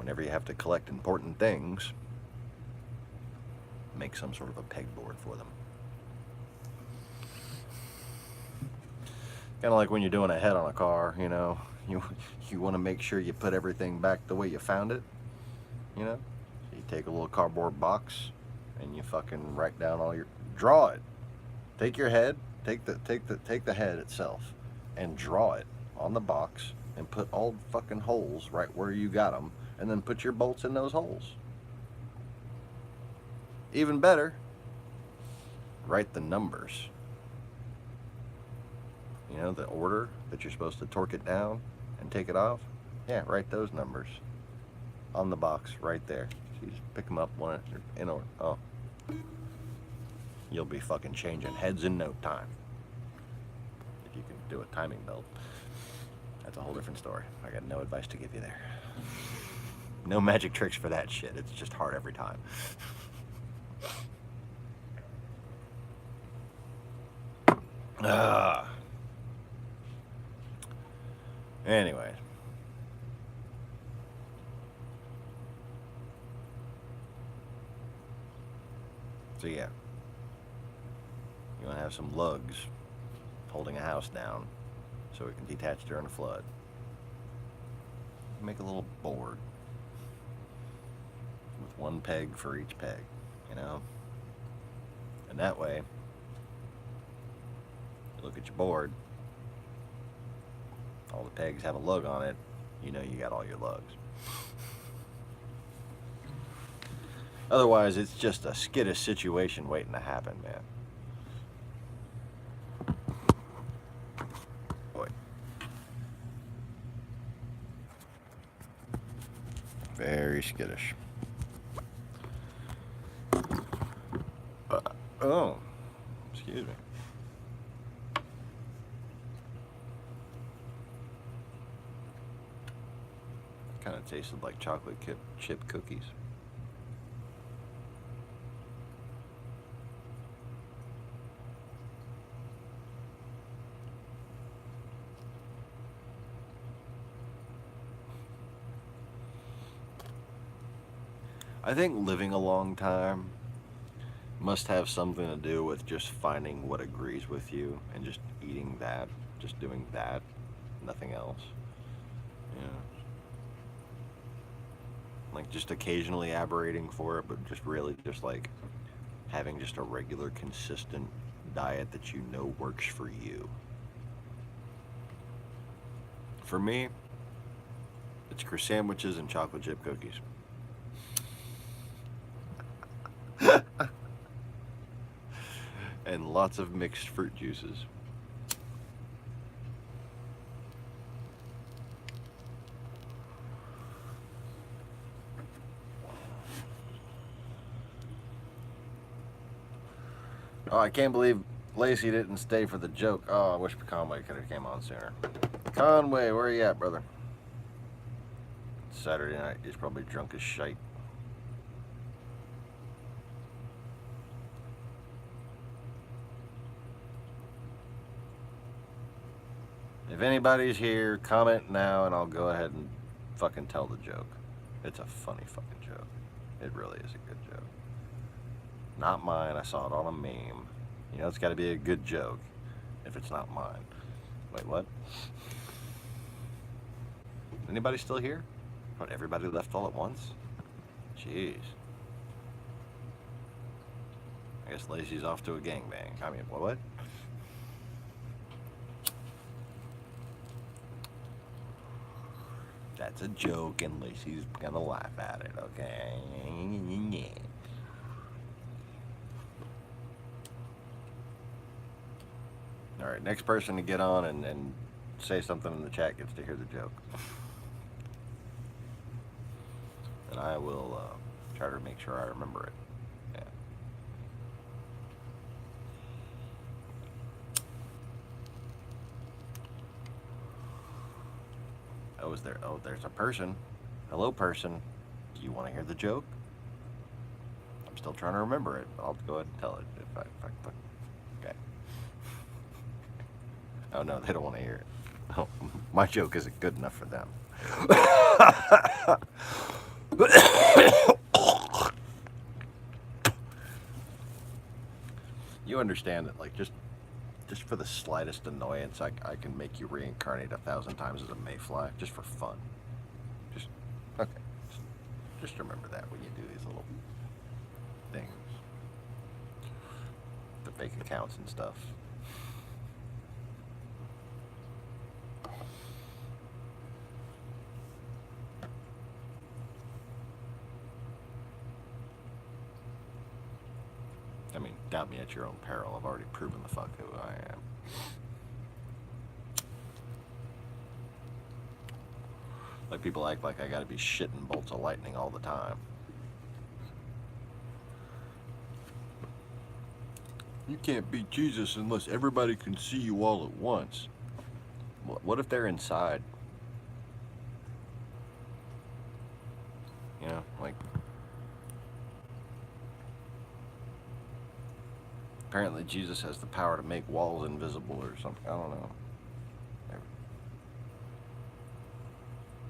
whenever you have to collect important things, make some sort of a pegboard for them. Kind of like when you're doing a head on a car, you know, you want to make sure you put everything back the way you found it, you know. So you take a little cardboard box and you fucking write down all your, draw it. Take your head, take the head itself, and draw it on the box and put all fucking holes right where you got them, and then put your bolts in those holes. Even better, write the numbers. You know, the order that you're supposed to torque it down and take it off. Yeah, write those numbers on the box right there. So you just pick them up one in order. Oh, you'll be fucking changing heads in no time. If you can do a timing belt. That's a whole different story. I got no advice to give you there. No magic tricks for that shit. It's just hard every time. Anyway. So yeah. You want to have some lugs holding a house down so it can detach during a flood. Make a little board with one peg for each peg, you know? And that way, you look at your board, all the pegs have a lug on it, you know you got all your lugs. Otherwise, it's just a skittish situation waiting to happen, man. Boy. Very skittish. Oh, excuse me. Kind of tasted like chocolate chip cookies. I think living a long time must have something to do with just finding what agrees with you and just eating that, just doing that, nothing else. Yeah. Like just occasionally aberrating for it, but just really just like having just a regular consistent diet that you know works for you. For me, it's crisp sandwiches and chocolate chip cookies. And lots of mixed fruit juices. Oh, I can't believe Lacey didn't stay for the joke. Oh, I wish Conway could have came on sooner. Conway, where are you at, brother? It's Saturday night. He's probably drunk as shite. If anybody's here, comment now and I'll go ahead and fucking tell the joke. It's a funny fucking joke. It really is a good joke. Not mine. I saw it on a meme. You know, it's got to be a good joke if it's not mine. Wait, what? Anybody still here? What, everybody left all at once? Jeez. I guess Lacey's off to a gangbang. I mean, what? That's a joke and Lacey's gonna laugh at it, okay? Alright, next person to get on and say something in the chat gets to hear the joke. And I will try to make sure I remember it. Yeah. Oh, is there? Oh, there's a person. Hello, person. Do you want to hear the joke? I'm still trying to remember it. I'll go ahead and tell it if I okay. Oh no, they don't want to hear it. Oh, my joke isn't good enough for them. You understand that, like, just for the slightest annoyance, I can make you reincarnate 1,000 times as a mayfly, just for fun. Just, okay. Just remember that when you do these little things. The fake accounts and stuff. I mean, doubt me at your own peril. I've already proven the fuck who I am. Like, people act like I gotta be shitting bolts of lightning all the time. You can't beat Jesus unless everybody can see you all at once. What if they're inside? You know, like, apparently Jesus has the power to make walls invisible or something. I don't know.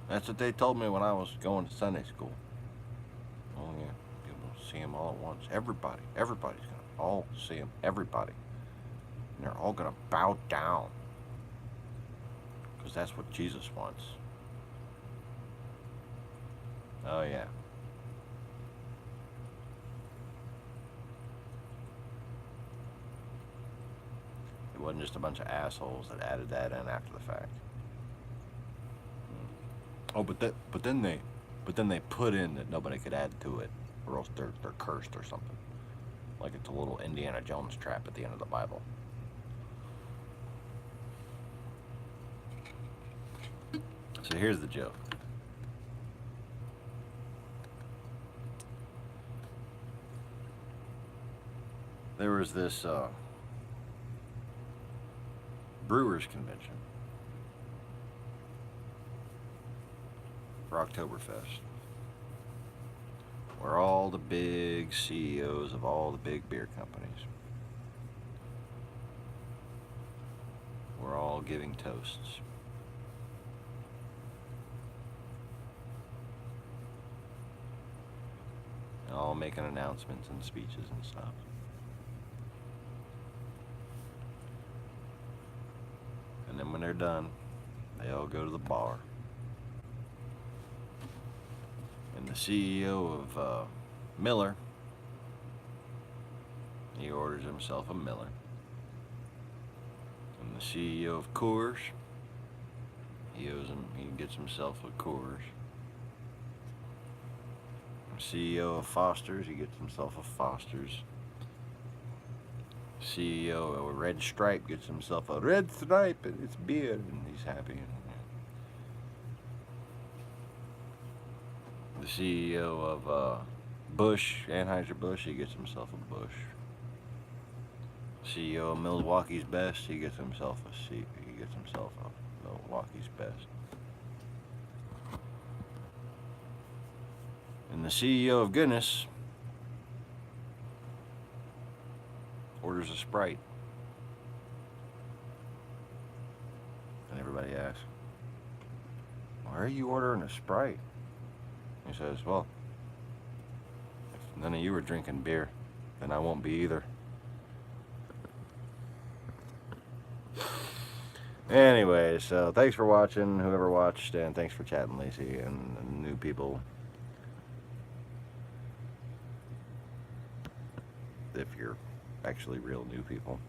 That's what they told me when I was going to Sunday school. Oh yeah, people see him all at once. Everybody's gonna all see him. Everybody. And they're all gonna bow down. Because that's what Jesus wants. Oh yeah. It wasn't just a bunch of assholes that added that in after the fact. Oh, but then they put in that nobody could add to it, or else they're cursed or something. Like it's a little Indiana Jones trap at the end of the Bible. So here's the joke. There was this Brewers convention for Oktoberfest, where all the big CEOs of all the big beer companies were all giving toasts. And all making announcements and speeches and stuff. And then when they're done, they all go to the bar. And the CEO of Miller, he orders himself a Miller. And the CEO of Coors, he gets himself a Coors. The CEO of Foster's, he gets himself a Foster's. CEO of Red Stripe gets himself a Red Stripe, and it's beer, and he's happy. The CEO of Busch, Anheuser-Busch, he gets himself a Busch. CEO of Milwaukee's Best, he gets himself a Milwaukee's Best. And the CEO of Guinness orders a Sprite. And everybody asks, why are you ordering a Sprite? He says, well, if none of you are drinking beer, then I won't be either. Anyway, so thanks for watching, whoever watched, and thanks for chatting, Lacey, and new people. If you're actually real new people.